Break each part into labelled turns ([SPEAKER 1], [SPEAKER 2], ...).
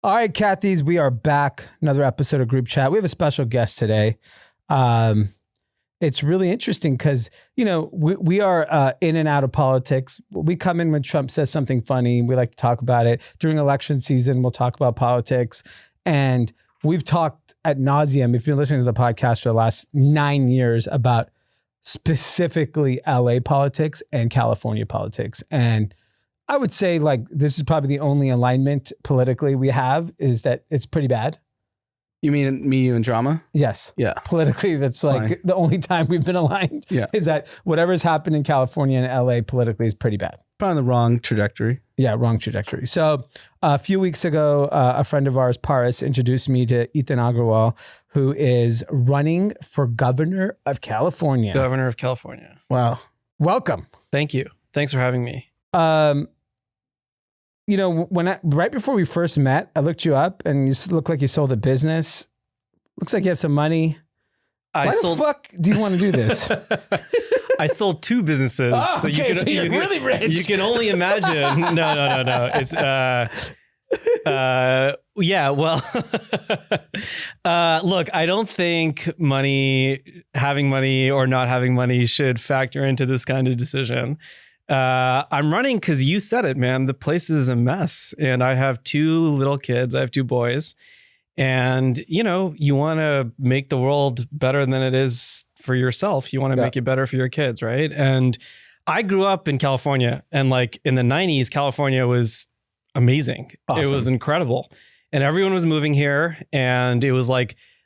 [SPEAKER 1] All right, Kathy's, we are back. Another episode of Group Chat. We have a special guest today. It's really interesting because, we are in and out of politics. We come in when Trump says something funny. We like to talk about it. During election season, we'll talk about politics. And we've talked ad nauseum, if you're listening to the podcast for the last 9 years, about specifically LA politics and California politics. And I would say this is probably the only alignment politically we have is that it's pretty bad.
[SPEAKER 2] You mean me, you, and drama?
[SPEAKER 1] Yes.
[SPEAKER 2] Yeah.
[SPEAKER 1] Politically, that's like the only time we've been aligned.
[SPEAKER 2] Yeah.
[SPEAKER 1] Is that whatever's happened in California and LA politically is pretty bad.
[SPEAKER 2] Probably on the wrong trajectory.
[SPEAKER 1] Yeah, wrong trajectory. So a few weeks ago, a friend of ours, Paris, introduced me to Ethan Agarwal, who is running for governor of California.
[SPEAKER 3] Governor of California.
[SPEAKER 2] Wow.
[SPEAKER 1] Welcome.
[SPEAKER 3] Thank you. Thanks for having me.
[SPEAKER 1] Right before we first met, I looked you up and you look like you sold a business. Looks like you have some money. Why the fuck do you want to do this?
[SPEAKER 3] I sold 2 businesses.
[SPEAKER 1] Oh, so you're really rich.
[SPEAKER 3] You can only imagine. No. It's, yeah, well, look, I don't think having money or not having money should factor into this kind of decision. I'm running because you said it, man. The place is a mess. And I have 2 little kids. I have 2 boys. And, you want to make the world better than it is for yourself. You want to make it better for your kids, right? And I grew up in California. And in the 90s, California was amazing. Awesome. It was incredible. And everyone was moving here. And it was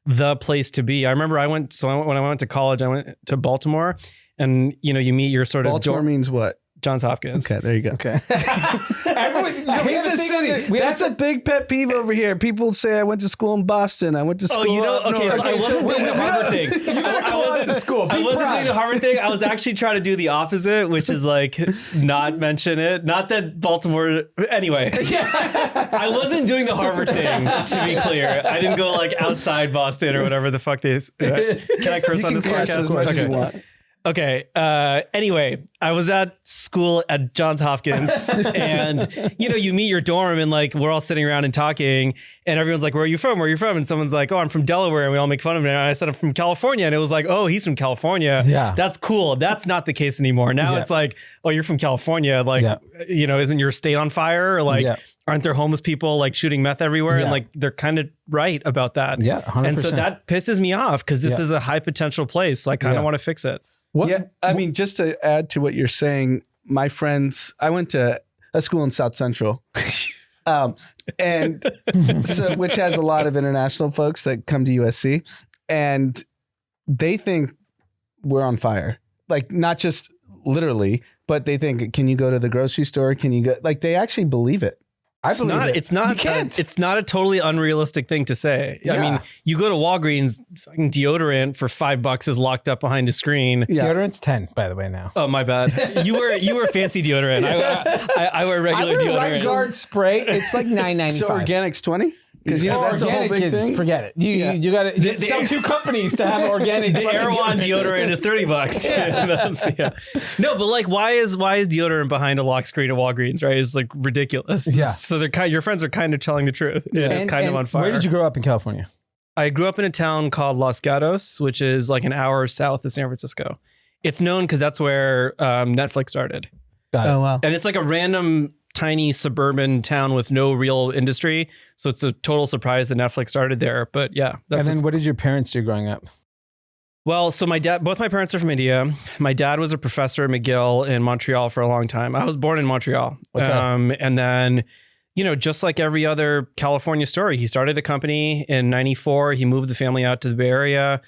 [SPEAKER 3] the place to be. I remember when I went to college, I went to Baltimore. And, you meet your sort of...
[SPEAKER 2] Baltimore means what?
[SPEAKER 3] Johns Hopkins.
[SPEAKER 2] Okay, there you go.
[SPEAKER 1] Okay.
[SPEAKER 2] I hate the city. That's a big pet peeve over here. People say I went to school in Boston. I went to school.
[SPEAKER 3] I wasn't doing the Harvard thing. I wasn't doing the Harvard thing. I was actually trying to do the opposite, which is not mention it. Not that Baltimore. Anyway, I wasn't doing the Harvard thing. To be clear, I didn't go outside Boston or whatever the fuck they. Can I curse on this podcast?
[SPEAKER 2] As much as you want.
[SPEAKER 3] Okay. Anyway, I was at school at Johns Hopkins and, you meet your dorm and we're all sitting around and talking and everyone's like, where are you from? Where are you from? And someone's like, oh, I'm from Delaware. And we all make fun of it. And I said, I'm from California. And it was like, oh, he's from California.
[SPEAKER 1] Yeah.
[SPEAKER 3] That's cool. That's not the case anymore. Now it's like, oh, you're from California. Isn't your state on fire? Or aren't there homeless people shooting meth everywhere?
[SPEAKER 1] Yeah.
[SPEAKER 3] And they're kind of right about that.
[SPEAKER 1] Yeah. 100%.
[SPEAKER 3] And so that pisses me off because this is a high potential place. So I kind of want to fix it.
[SPEAKER 2] I mean, just to add to what you're saying, my friends, I went to a school in South Central, and so which has a lot of international folks that come to USC, and they think we're on fire. Not just literally, but they think, can you go to the grocery store? Can you go? They actually believe it.
[SPEAKER 3] It's not a totally unrealistic thing to say. Yeah. I mean, you go to Walgreens, fucking deodorant for $5 is locked up behind a screen.
[SPEAKER 1] Yeah. Deodorant's 10, by the way, now.
[SPEAKER 3] Oh, my bad. You wear fancy deodorant. I wear regular deodorant.
[SPEAKER 1] Lexard spray. It's $9.95.
[SPEAKER 2] So organic's 20? Because that's a whole big thing.
[SPEAKER 1] Forget it. You got to sell 2 companies to have organic.
[SPEAKER 3] The Erewhon deodorant is $30. Yeah. No, but why is deodorant behind a lock screen at Walgreens? Right? It's ridiculous.
[SPEAKER 1] Yeah.
[SPEAKER 3] So your friends are kind of telling the truth. Yeah. It's kind of on fire.
[SPEAKER 1] Where did you grow up in California?
[SPEAKER 3] I grew up in a town called Los Gatos, which is an hour south of San Francisco. It's known because that's where Netflix started.
[SPEAKER 1] Got it.
[SPEAKER 2] Oh wow!
[SPEAKER 3] And it's a random tiny suburban town with no real industry. So it's a total surprise that Netflix started there. But yeah.
[SPEAKER 1] And then what did your parents do growing up?
[SPEAKER 3] Well, so both my parents are from India. My dad was a professor at McGill in Montreal for a long time. I was born in Montreal. Okay. And then, just like every other California story, he started a company in 94. He moved the family out to the Bay Area.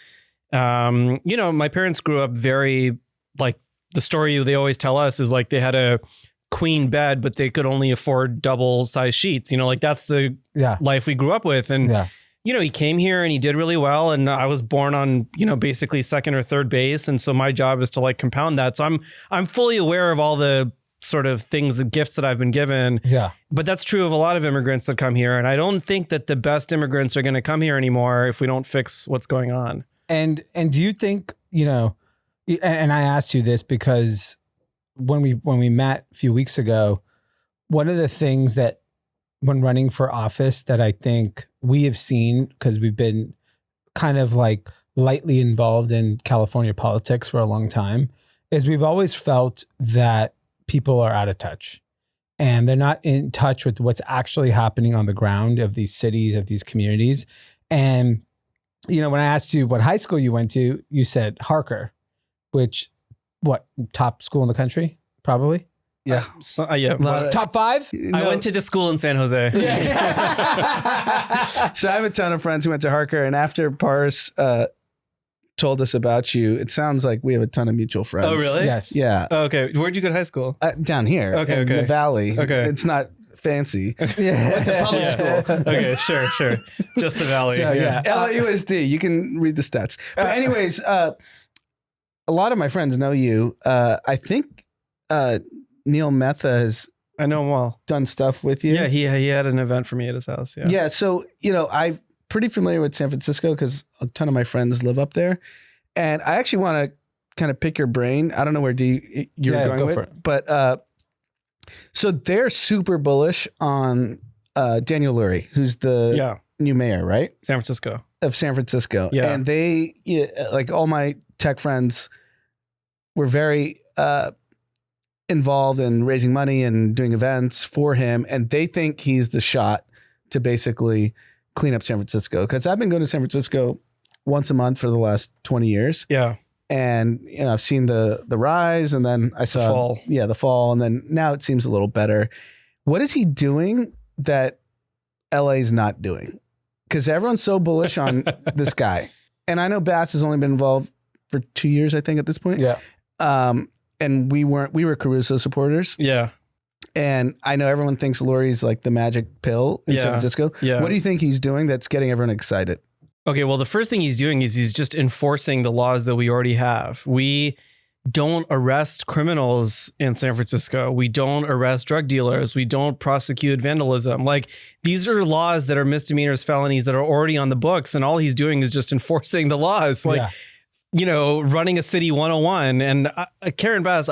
[SPEAKER 3] My parents grew up very, the story they always tell us is they had a queen bed, but they could only afford double size sheets. That's the life we grew up with. And, he came here and he did really well. And I was born on, basically second or third base. And so my job is to compound that. So I'm fully aware of all the sort of things, the gifts that I've been given. Yeah. But that's true of a lot of immigrants that come here. And I don't think that the best immigrants are going to come here anymore if we don't fix what's going on.
[SPEAKER 1] And do you think, and I asked you this because when we met a few weeks ago, one of the things that when running for office that I think we have seen, because we've been kind of like lightly involved in California politics for a long time, is we've always felt that people are out of touch and they're not in touch with what's actually happening on the ground of these cities, of these communities. And, you know, when I asked you what high school you went to, you said Harker, which, what, top school in the country? Probably.
[SPEAKER 2] Yeah.
[SPEAKER 3] Yeah.
[SPEAKER 1] Top 5?
[SPEAKER 3] I went to the school in San Jose.
[SPEAKER 1] Yeah.
[SPEAKER 2] So I have a ton of friends who went to Harker, and after Paris told us about you, it sounds like we have a ton of mutual friends.
[SPEAKER 3] Oh, really?
[SPEAKER 1] Yes.
[SPEAKER 2] Yeah.
[SPEAKER 3] Oh, okay. Where'd you go to high school?
[SPEAKER 2] Down here.
[SPEAKER 3] Okay,
[SPEAKER 2] in
[SPEAKER 3] okay.
[SPEAKER 2] the valley.
[SPEAKER 3] Okay.
[SPEAKER 2] It's not fancy.
[SPEAKER 1] Yeah.
[SPEAKER 2] Went to public school.
[SPEAKER 3] Okay, sure. Just the valley.
[SPEAKER 1] So, yeah.
[SPEAKER 2] LAUSD. You can read the stats. But anyways, a lot of my friends know you. I think Neil Metha has
[SPEAKER 3] I know him well.
[SPEAKER 2] done stuff with you.
[SPEAKER 3] Yeah, he had an event for me at his house. Yeah.
[SPEAKER 2] Yeah. So, you know, I'm pretty familiar with San Francisco because a ton of my friends live up there. And I actually want to kind of pick your brain. I don't know where you're going
[SPEAKER 1] go
[SPEAKER 2] with
[SPEAKER 1] for it.
[SPEAKER 2] But so they're super bullish on Daniel Lurie, who's the new mayor, right?
[SPEAKER 3] San Francisco.
[SPEAKER 2] Of San Francisco.
[SPEAKER 3] Yeah.
[SPEAKER 2] And they, like all my tech friends, were very involved in raising money and doing events for him. And they think he's the shot to basically clean up San Francisco. Because I've been going to San Francisco once a month for the last 20 years.
[SPEAKER 3] Yeah.
[SPEAKER 2] And, you know, I've seen the rise, and then I saw
[SPEAKER 3] fall.
[SPEAKER 2] Yeah, the fall. And then now it seems a little better. What is he doing that LA is not doing? Because everyone's so bullish on this guy. And I know Bass has only been involved for 2 years, I think, at this point.
[SPEAKER 1] Yeah.
[SPEAKER 2] And we were Caruso supporters.
[SPEAKER 3] Yeah.
[SPEAKER 2] And I know everyone thinks Lurie's like the magic pill in San Francisco.
[SPEAKER 3] Yeah.
[SPEAKER 2] What do you think he's doing that's getting everyone excited?
[SPEAKER 3] Okay, well, the first thing he's doing is he's just enforcing the laws that we already have. We don't arrest criminals in San Francisco. We don't arrest drug dealers. We don't prosecute vandalism. Like, these are laws that are misdemeanors, felonies that are already on the books. And all he's doing is just enforcing the laws. Like, you know, running a city 101. And Karen Bass,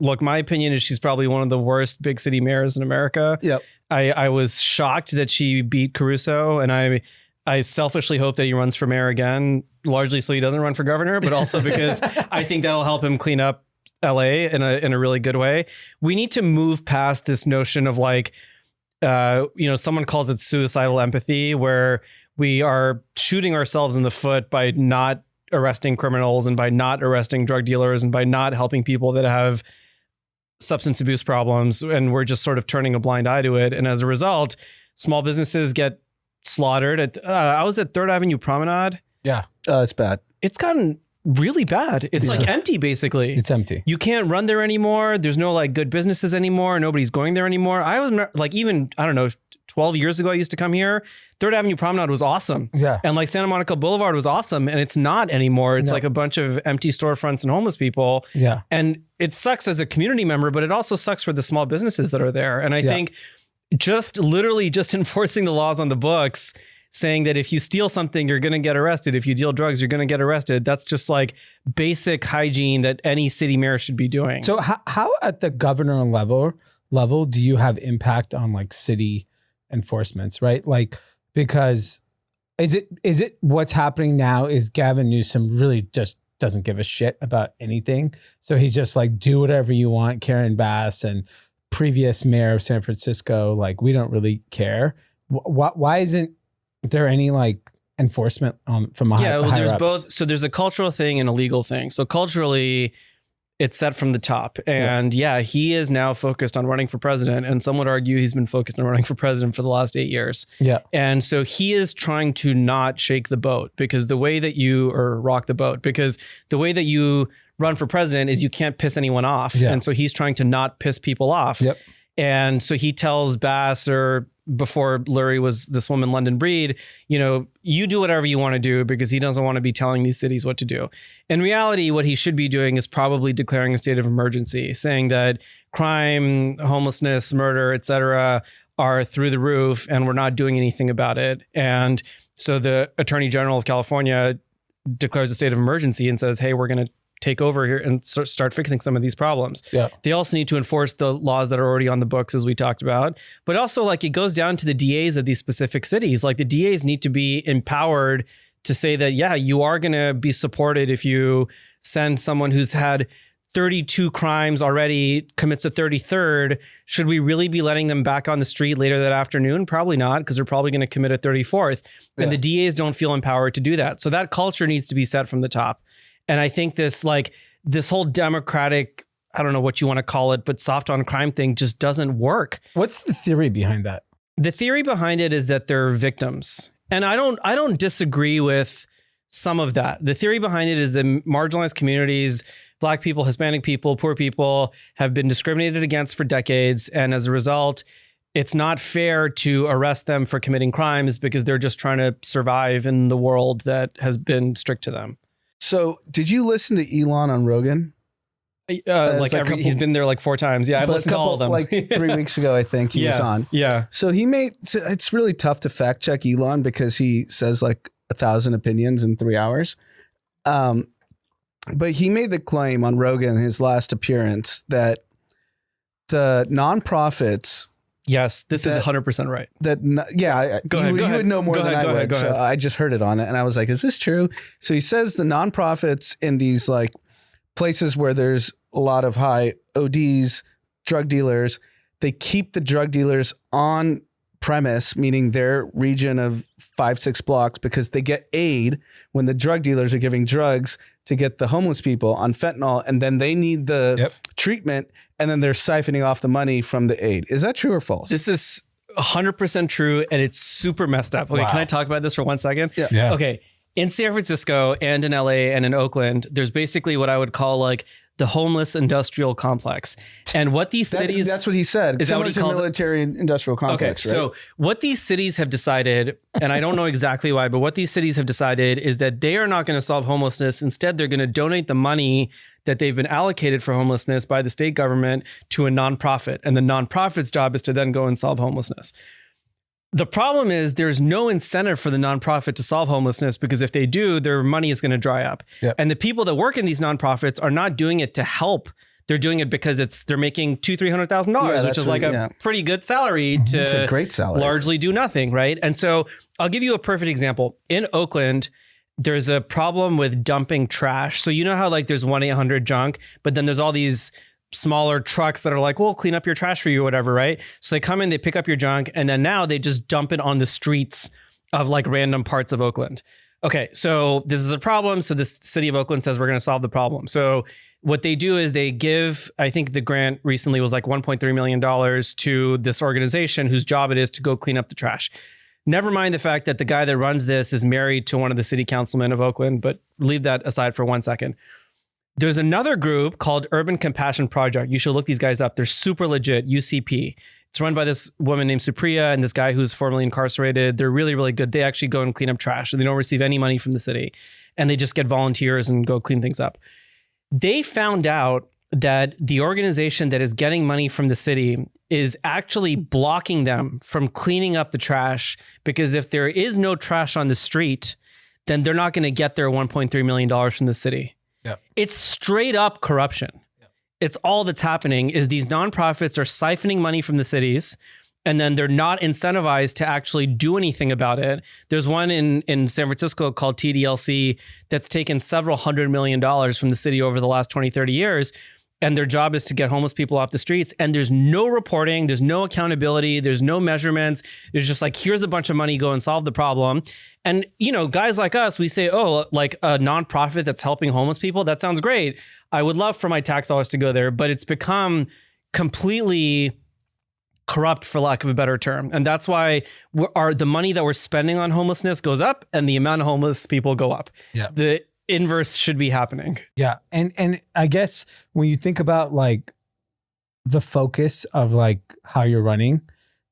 [SPEAKER 3] look, my opinion is she's probably one of the worst big city mayors in America.
[SPEAKER 2] Yep.
[SPEAKER 3] I was shocked that she beat Caruso, and I selfishly hope that he runs for mayor again, largely so he doesn't run for governor, but also because I think that'll help him clean up LA in a really good way. We need to move past this notion of like, someone calls it suicidal empathy, where we are shooting ourselves in the foot by not arresting criminals and by not arresting drug dealers and by not helping people that have substance abuse problems. And we're just sort of turning a blind eye to it. And as a result, small businesses get slaughtered. I was at 3rd Avenue Promenade.
[SPEAKER 1] Yeah.
[SPEAKER 2] It's bad.
[SPEAKER 3] It's gotten really bad. It's like empty, basically.
[SPEAKER 1] It's empty.
[SPEAKER 3] You can't run there anymore. There's no like good businesses anymore. Nobody's going there anymore. I was like, even, I don't know, 12 years ago, I used to come here. 3rd Avenue Promenade was awesome.
[SPEAKER 1] Yeah.
[SPEAKER 3] And like Santa Monica Boulevard was awesome. And it's not anymore. It's like a bunch of empty storefronts and homeless people.
[SPEAKER 1] Yeah.
[SPEAKER 3] And it sucks as a community member, but it also sucks for the small businesses that are there. And I think literally just enforcing the laws on the books, saying that if you steal something, you're going to get arrested. If you deal drugs, you're going to get arrested. That's just like basic hygiene that any city mayor should be doing.
[SPEAKER 1] So how at the governor level do you have impact on like city enforcements, right? Like, because is it what's happening now is Gavin Newsom really just doesn't give a shit about anything. So he's just like, do whatever you want. Karen Bass and previous mayor of San Francisco, like, we don't really care. Why isn't there any like enforcement from a higher
[SPEAKER 3] there's
[SPEAKER 1] ups?
[SPEAKER 3] both. So there's a cultural thing and a legal thing. So culturally, it's set from the top. And he is now focused on running for president. And some would argue he's been focused on running for president for the last 8 years.
[SPEAKER 1] Yeah.
[SPEAKER 3] And so he is trying to not shake the boat, because the way that rock the boat, because the way that you run for president is you can't piss anyone off.
[SPEAKER 1] Yeah.
[SPEAKER 3] And so he's trying to not piss people off.
[SPEAKER 1] Yep.
[SPEAKER 3] And so he tells Bass, or before Lurie was this woman, London Breed, you do whatever you want to do, because he doesn't want to be telling these cities what to do. In reality, what he should be doing is probably declaring a state of emergency, saying that crime, homelessness, murder, et cetera, are through the roof and we're not doing anything about it. And so the Attorney General of California declares a state of emergency and says, hey, we're going to take over here and start fixing some of these problems.
[SPEAKER 1] Yeah.
[SPEAKER 3] They also need to enforce the laws that are already on the books, as we talked about. But also, like, it goes down to the DAs of these specific cities. Like, the DAs need to be empowered to say that, yeah, you are going to be supported if you send someone who's had 32 crimes already, commits a 33rd. Should we really be letting them back on the street later that afternoon? Probably not, because they're probably going to commit a 34th. And the DAs don't feel empowered to do that. So that culture needs to be set from the top. And I think this whole democratic, I don't know what you want to call it, but soft on crime thing just doesn't work.
[SPEAKER 1] What's the theory behind that?
[SPEAKER 3] The theory behind it is that they're victims. And I don't disagree with some of that. The theory behind it is that marginalized communities, Black people, Hispanic people, poor people, have been discriminated against for decades. And as a result, it's not fair to arrest them for committing crimes because they're just trying to survive in the world that has been strict to them.
[SPEAKER 2] So did you listen to Elon on Rogan?
[SPEAKER 3] He's been there like 4 times. Yeah, I've listened to all of them.
[SPEAKER 2] Like 3 weeks ago, I think he was on.
[SPEAKER 3] Yeah.
[SPEAKER 2] So it's really tough to fact check Elon because he says like 1,000 opinions in 3 hours. But he made the claim on Rogan, his last appearance, that the nonprofits.
[SPEAKER 3] Yes, this is 100% right.
[SPEAKER 2] Go ahead. You would know more than I would. So I just heard it on it and I was like, is this true? So he says the nonprofits in these like places where there's a lot of high ODs, drug dealers, they keep the drug dealers on premise, meaning their region of 5-6 blocks, because they get aid when the drug dealers are giving drugs to get the homeless people on fentanyl, and then they need the treatment, and then they're siphoning off the money from the aid. Is that true or false?
[SPEAKER 3] This is 100% true, and it's super messed up. Okay, Can I talk about this for 1 second?
[SPEAKER 2] Yeah.
[SPEAKER 3] Okay, in San Francisco and in LA and in Oakland, there's basically what I would call like the homeless industrial complex. And what these cities...
[SPEAKER 2] That's what he said.
[SPEAKER 3] Is that what he calls
[SPEAKER 2] military industrial complex,
[SPEAKER 3] okay,
[SPEAKER 2] right?
[SPEAKER 3] So what these cities have decided, and I don't know exactly why, but what these cities have decided is that they are not going to solve homelessness. Instead, they're going to donate the money that they've been allocated for homelessness by the state government to a nonprofit. And the nonprofit's job is to then go and solve homelessness. The problem is there's no incentive for the nonprofit to solve homelessness because if they do, their money is going to dry up. Yep. And the people that work in these nonprofits are not doing it to help. They're doing it because they're making $200,000-$300,000, which is like a pretty good salary to
[SPEAKER 2] it's a great salary.
[SPEAKER 3] Largely do nothing, right? And so I'll give you a perfect example. In Oakland, there's a problem with dumping trash. So you know how like there's 1-800-JUNK, but then there's all these smaller trucks that are like, we'll clean up your trash for you or whatever, right? So they come in, they pick up your junk, and then now they just dump it on the streets of like random parts of Oakland. Okay, so this is a problem. So the city of Oakland says we're going to solve the problem. So what they do is they give, I think the grant recently was like $1.3 million to this organization whose job it is to go clean up the trash. Never mind the fact that the guy that runs this is married to one of the city councilmen of Oakland, but leave that aside for 1 second. There's another group called Urban Compassion Project. You should look these guys up. They're super legit, UCP. It's run by this woman named Supriya and this guy who's formerly incarcerated. They're really, really good. They actually go and clean up trash. They don't receive any money from the city. And they just get volunteers and go clean things up. They found out that the organization that is getting money from the city is actually blocking them from cleaning up the trash because if there is no trash on the street, then they're not going to get their $1.3 million from the city. Yep. It's straight up corruption. Yep. It's all that's happening is these nonprofits are siphoning money from the cities and then they're not incentivized to actually do anything about it. There's one in San Francisco called TDLC that's taken several $100 million from the city over the last 20, 30 years. And their job is to get homeless people off the streets. And there's no reporting. There's no accountability. There's no measurements. It's just like, here's a bunch of money, go and solve the problem. And, you know, guys like us, we say, oh, like a nonprofit that's helping homeless people. That sounds great. I would love for my tax dollars to go there, but it's become completely corrupt, for lack of a better term. And that's why the money that we're spending on homelessness goes up and the amount of homeless people go up. Yeah. The inverse should be happening.
[SPEAKER 1] Yeah. And I guess when you think about like the focus of like how you're running,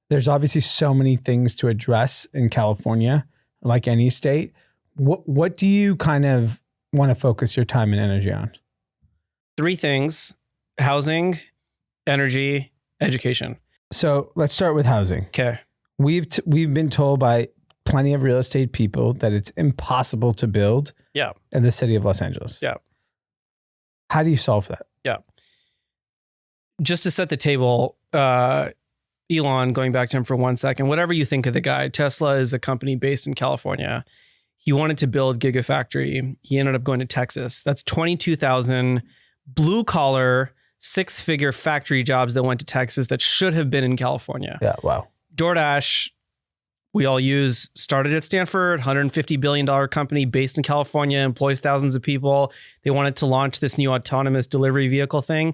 [SPEAKER 1] there's obviously so many things to address in California, like any state. What do you kind of want to focus your time and energy on?
[SPEAKER 3] 3 things: housing, energy, education.
[SPEAKER 1] So let's start with housing.
[SPEAKER 3] Okay.
[SPEAKER 1] We've been told by plenty of real estate people that it's impossible to build in the city of Los Angeles.
[SPEAKER 3] Yeah.
[SPEAKER 1] How do you solve that?
[SPEAKER 3] Yeah. Just to set the table, Elon, going back to him for 1 second, whatever you think of the guy, Tesla is a company based in California. He wanted to build Gigafactory. He ended up going to Texas. That's 22,000 blue collar, 6-figure factory jobs that went to Texas that should have been in California.
[SPEAKER 1] Yeah. Wow.
[SPEAKER 3] DoorDash, we all use, started at Stanford, $150 billion company based in California, employs thousands of people. They wanted to launch this new autonomous delivery vehicle thing,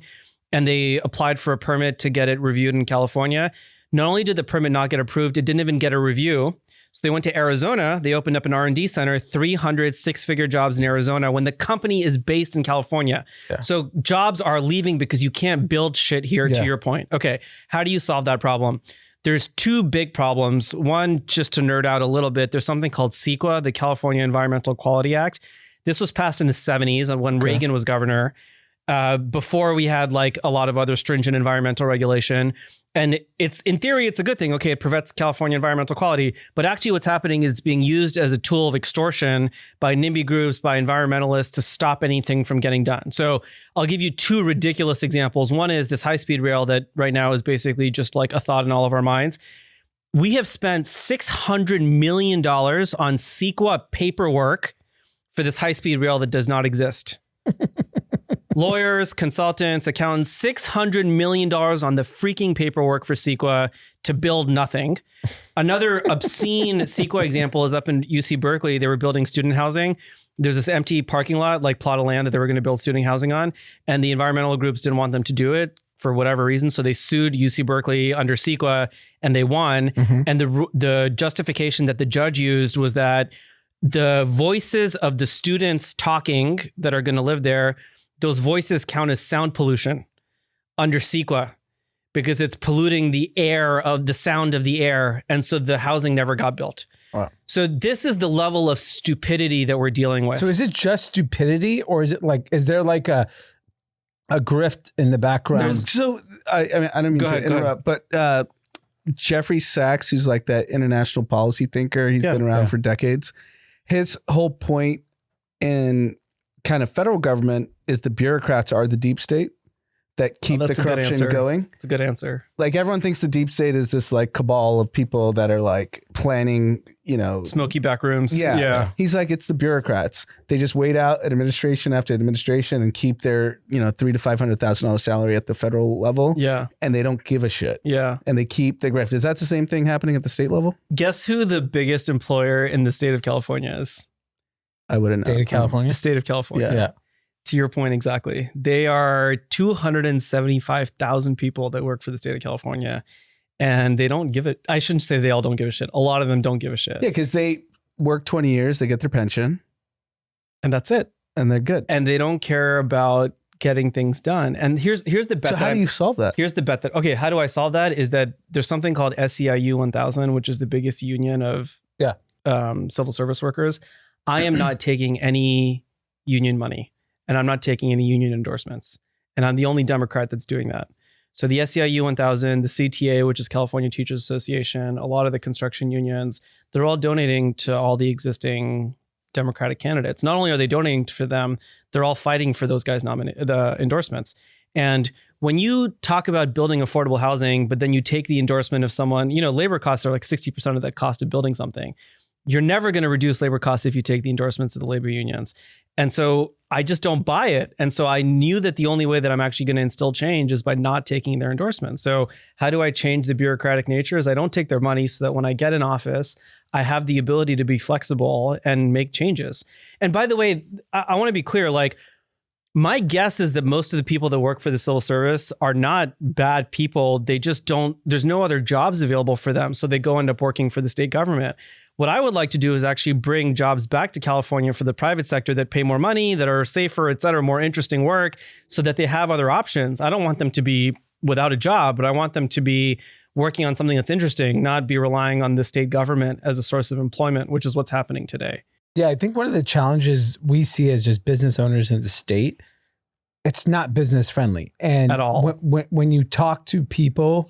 [SPEAKER 3] and they applied for a permit to get it reviewed in California. Not only did the permit not get approved, it didn't even get a review. So they went to Arizona. They opened up an R&D center, 300 6-figure jobs in Arizona when the company is based in California. Yeah. So jobs are leaving because you can't build shit here, to your point. Okay, how do you solve that problem? There's 2 big problems. One, just to nerd out a little bit, there's something called CEQA, the California Environmental Quality Act. This was passed in the 70s when Reagan was governor, before we had like a lot of other stringent environmental regulation. And it's, in theory, it's a good thing. Okay, it prevents California environmental quality. But actually what's happening is it's being used as a tool of extortion by NIMBY groups, by environmentalists to stop anything from getting done. So I'll give you 2 ridiculous examples. One is this high-speed rail that right now is basically just like a thought in all of our minds. We have spent $600 million on CEQA paperwork for this high-speed rail that does not exist. Lawyers, consultants, accountants, $600 million on the freaking paperwork for CEQA to build nothing. Another obscene CEQA example is up in UC Berkeley. They were building student housing. There's this empty parking lot, like plot of land that they were going to build student housing on. And the environmental groups didn't want them to do it for whatever reason. So they sued UC Berkeley under CEQA and they won. Mm-hmm. And the justification that the judge used was that the voices of the students talking that are going to live there, those voices count as sound pollution under CEQA because it's polluting the air of the sound of the air. And so the housing never got built. Wow. So this is the level of stupidity that we're dealing with.
[SPEAKER 1] So is it just stupidity, or is it like, is there like a grift in the background?
[SPEAKER 2] So I mean, I don't mean to interrupt, but Jeffrey Sachs, who's like that international policy thinker, he's been around for decades. His whole point in kind of federal government is the bureaucrats are the deep state that keep the corruption going.
[SPEAKER 3] It's a good answer.
[SPEAKER 2] Like everyone thinks the deep state is this like cabal of people that are like planning,
[SPEAKER 3] smoky back rooms.
[SPEAKER 2] Yeah. He's like, it's the bureaucrats. They just wait out at administration after administration and keep their, $300,000 to $500,000 salary at the federal level.
[SPEAKER 3] Yeah.
[SPEAKER 2] And they don't give a shit.
[SPEAKER 3] Yeah.
[SPEAKER 2] And they keep the grift. Is that the same thing happening at the state level?
[SPEAKER 3] Guess who the biggest employer in the state of California is?
[SPEAKER 2] I wouldn't know.
[SPEAKER 1] State of California?
[SPEAKER 3] The state of California.
[SPEAKER 1] Yeah.
[SPEAKER 3] To your point, exactly. They are 275,000 people that work for the state of California, and they don't give it. I shouldn't say they all don't give a shit. A lot of them don't give a shit.
[SPEAKER 2] Yeah, because they work 20 years, they get their pension,
[SPEAKER 3] and that's it.
[SPEAKER 2] And they're good.
[SPEAKER 3] And they don't care about getting things done. And here's the bet.
[SPEAKER 2] So how do you solve that?
[SPEAKER 3] Here's the bet that, okay, how do I solve that? Is that there's something called SEIU 1000, which is the biggest union of civil service workers. I am not taking any union money, and I'm not taking any union endorsements. And I'm the only Democrat that's doing that. So the SEIU 1000, the CTA, which is California Teachers Association, a lot of the construction unions, they're all donating to all the existing Democratic candidates. Not only are they donating for them, they're all fighting for those guys' the endorsements. And when you talk about building affordable housing, but then you take the endorsement of someone, labor costs are like 60% of the cost of building something. You're never going to reduce labor costs if you take the endorsements of the labor unions. And so I just don't buy it. And so I knew that the only way that I'm actually going to instill change is by not taking their endorsements. So how do I change the bureaucratic nature? Is I don't take their money so that when I get in office, I have the ability to be flexible and make changes. And by the way, I want to be clear, like, my guess is that most of the people that work for the civil service are not bad people. They just don't, there's no other jobs available for them. So they go end up working for the state government. What I would like to do is actually bring jobs back to California for the private sector that pay more money, that are safer, et cetera, more interesting work, so that they have other options. I don't want them to be without a job, but I want them to be working on something that's interesting, not be relying on the state government as a source of employment, which is what's happening today.
[SPEAKER 1] Yeah, I think one of the challenges we see as just business owners in the state, it's not business friendly. And
[SPEAKER 3] at all.
[SPEAKER 1] When you talk to people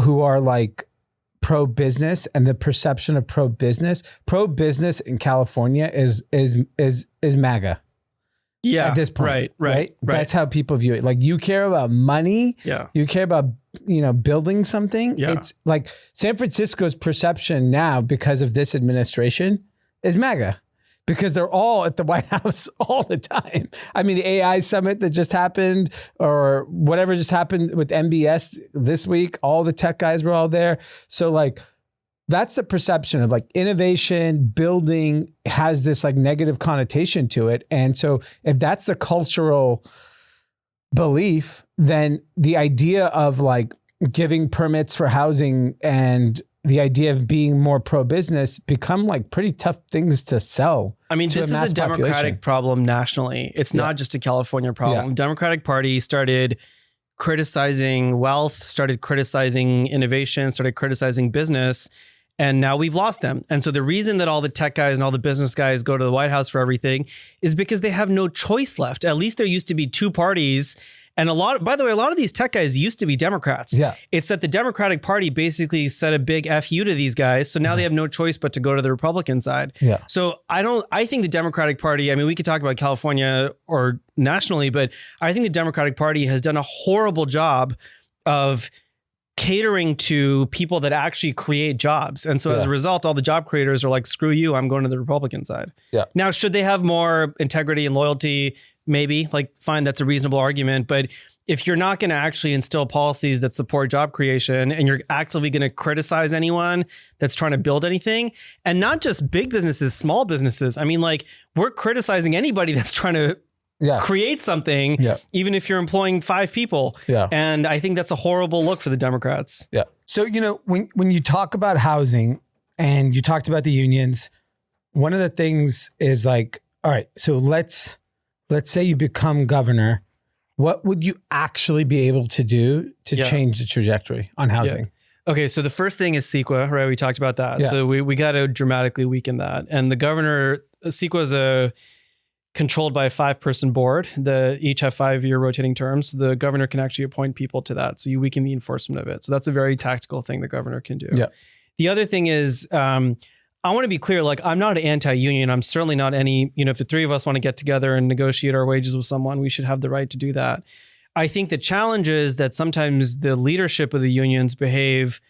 [SPEAKER 1] who are like pro-business, and the perception of pro-business in California is MAGA.
[SPEAKER 3] Yeah.
[SPEAKER 1] At this point.
[SPEAKER 3] Right.
[SPEAKER 1] That's how people view it. Like you care about money.
[SPEAKER 3] Yeah.
[SPEAKER 1] You care about, building something.
[SPEAKER 3] Yeah.
[SPEAKER 1] It's like San Francisco's perception now because of this administration is MAGA. Because they're all at the White House all the time. I mean, the AI summit that just happened or whatever just happened with MBS this week, all the tech guys were all there. So like, that's the perception of like innovation, building has this like negative connotation to it. And so if that's the cultural belief, then the idea of like giving permits for housing and the idea of being more pro-business become like pretty tough things to sell.
[SPEAKER 3] I mean, this is a Democratic problem nationally. It's not just a California problem.
[SPEAKER 1] Yeah.
[SPEAKER 3] Democratic Party started criticizing wealth, started criticizing innovation, started criticizing business, and now we've lost them. And so the reason that all the tech guys and all the business guys go to the White House for everything is because they have no choice left. At least there used to be two parties. And by the way, a lot of these tech guys used to be Democrats.
[SPEAKER 1] Yeah.
[SPEAKER 3] It's that the Democratic Party basically said a big FU to these guys. So now they have no choice but to go to the Republican side.
[SPEAKER 1] Yeah.
[SPEAKER 3] So I think the Democratic Party, I mean, we could talk about California or nationally, but I think the Democratic Party has done a horrible job of catering to people that actually create jobs. And so as a result, all the job creators are like, screw you, I'm going to the Republican side.
[SPEAKER 1] Yeah.
[SPEAKER 3] Now, should they have more integrity and loyalty? Maybe, like, fine, that's a reasonable argument. But if you're not going to actually instill policies that support job creation and you're actively going to criticize anyone that's trying to build anything, and not just big businesses, small businesses. I mean, like, we're criticizing anybody that's trying to create something, even if you're employing 5 people.
[SPEAKER 1] Yeah.
[SPEAKER 3] And I think that's a horrible look for the Democrats.
[SPEAKER 1] Yeah. So, when you talk about housing and you talked about the unions, one of the things is like, all right, so let's say you become governor. What would you actually be able to do to change the trajectory on housing?
[SPEAKER 3] Yeah. Okay, so the first thing is CEQA, right? We talked about that.
[SPEAKER 1] Yeah.
[SPEAKER 3] So we got to dramatically weaken that. And the governor, CEQA is controlled by a 5-person board. Each have 5-year rotating terms. So the governor can actually appoint people to that. So you weaken the enforcement of it. So that's a very tactical thing the governor can do.
[SPEAKER 1] Yeah.
[SPEAKER 3] The other thing is, I want to be clear, like, I'm not anti-union. I'm certainly not if the 3 of us want to get together and negotiate our wages with someone, we should have the right to do that. I think the challenge is that sometimes the leadership of the unions behave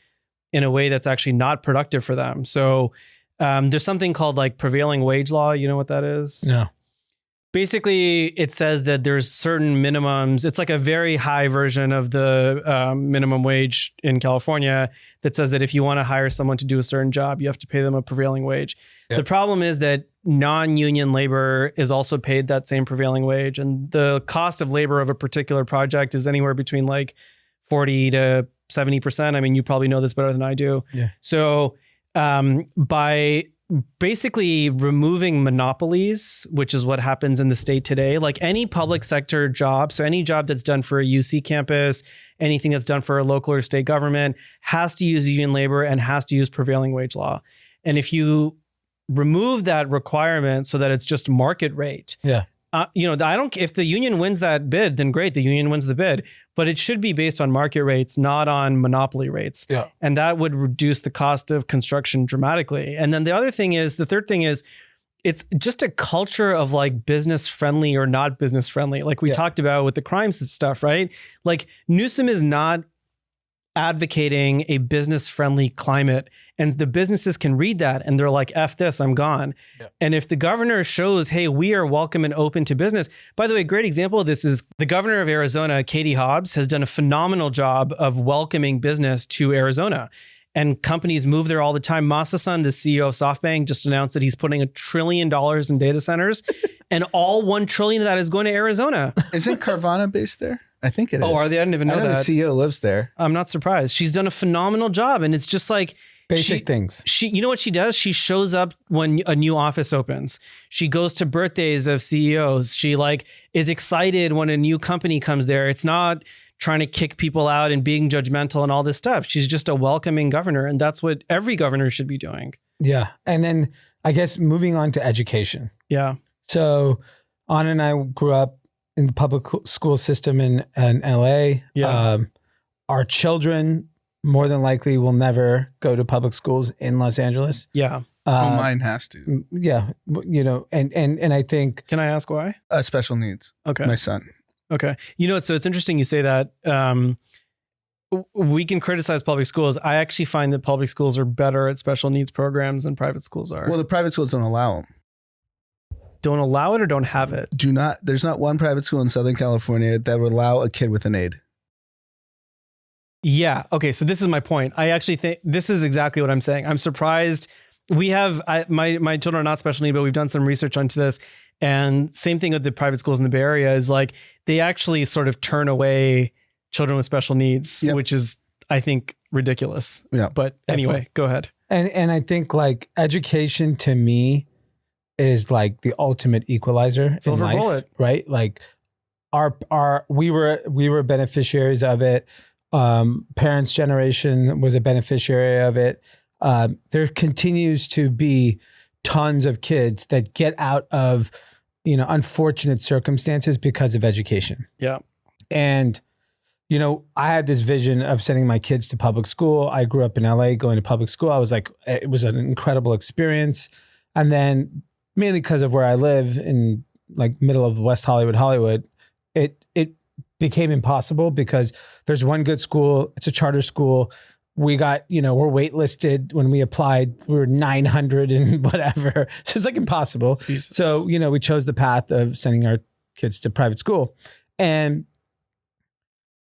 [SPEAKER 3] in a way that's actually not productive for them. So there's something called like prevailing wage law. You know what that is?
[SPEAKER 1] No.
[SPEAKER 3] Basically, it says that there's certain minimums. It's like a very high version of the minimum wage in California that says that if you want to hire someone to do a certain job, you have to pay them a prevailing wage. Yep. The problem is that non-union labor is also paid that same prevailing wage. And the cost of labor of a particular project is anywhere between like 40 to 70%. I mean, you probably know this better than I do.
[SPEAKER 1] Yeah.
[SPEAKER 3] So by basically removing monopolies, which is what happens in the state today, like any public sector job, so any job that's done for a UC campus, anything that's done for a local or state government has to use union labor and has to use prevailing wage law. And if you remove that requirement so that it's just market rate, if the union wins that bid, then great, the union wins the bid, but it should be based on market rates, not on monopoly rates. Yeah. And that would reduce the cost of construction dramatically. And then the third thing is, it's just a culture of like business friendly or not business friendly. Like we talked about with the crimes and stuff, right? Like Newsom is not advocating a business friendly climate, and the businesses can read that and they're like, F this, I'm gone. Yeah. And if the governor shows, hey, we are welcome and open to business. By the way, a great example of this is the governor of Arizona, Katie Hobbs, has done a phenomenal job of welcoming business to Arizona. And companies move there all the time. Masa-san, the CEO of SoftBank, just announced that he's putting $1 trillion in data centers, and all $1 trillion of that is going to Arizona.
[SPEAKER 2] Isn't Carvana based there? I think it is.
[SPEAKER 3] Oh, are they? I didn't even know that.
[SPEAKER 2] The CEO lives there.
[SPEAKER 3] I'm not surprised. She's done a phenomenal job, and it's just like
[SPEAKER 1] basic things.
[SPEAKER 3] You know what she does? She shows up when a new office opens. She goes to birthdays of CEOs. She is excited when a new company comes there. It's not trying to kick people out and being judgmental and all this stuff. She's just a welcoming governor, and that's what every governor should be doing.
[SPEAKER 1] Yeah. And then I guess moving on to education.
[SPEAKER 3] Yeah.
[SPEAKER 1] So Anna and I grew up in the public school system in LA.
[SPEAKER 3] Yeah.
[SPEAKER 1] Our children more than likely will never go to public schools in Los Angeles.
[SPEAKER 3] Yeah.
[SPEAKER 2] Mine has to.
[SPEAKER 1] Yeah, and I think.
[SPEAKER 3] Can I ask why?
[SPEAKER 2] Special needs.
[SPEAKER 3] Okay.
[SPEAKER 2] My son.
[SPEAKER 3] Okay. So it's interesting you say that. We can criticize public schools. I actually find that public schools are better at special needs programs than private schools are.
[SPEAKER 2] Well, the private schools don't allow them.
[SPEAKER 3] Don't allow it or don't have it?
[SPEAKER 2] There's not one private school in Southern California that would allow a kid with an aid.
[SPEAKER 3] Yeah. Okay. So this is my point. I actually think this is exactly what I'm saying. I'm surprised. We have my children are not special need, but we've done some research onto this. And same thing with the private schools in the Bay Area is like they actually sort of turn away children with special needs, which is, I think, ridiculous. Yeah. But anyway, go ahead.
[SPEAKER 1] And I think like education to me is like the ultimate equalizer in life, bullet. Right? Like we were beneficiaries of it. Parents' generation was a beneficiary of it. There continues to be tons of kids that get out of, unfortunate circumstances because of education.
[SPEAKER 3] Yeah.
[SPEAKER 1] And, I had this vision of sending my kids to public school. I grew up in LA going to public school. I was like, it was an incredible experience. And then mainly because of where I live in like middle of West Hollywood, it became impossible because there's one good school. It's a charter school. We got, we're waitlisted. When we applied, we were 900 and whatever. So it's like impossible. Jesus. So, we chose the path of sending our kids to private school. And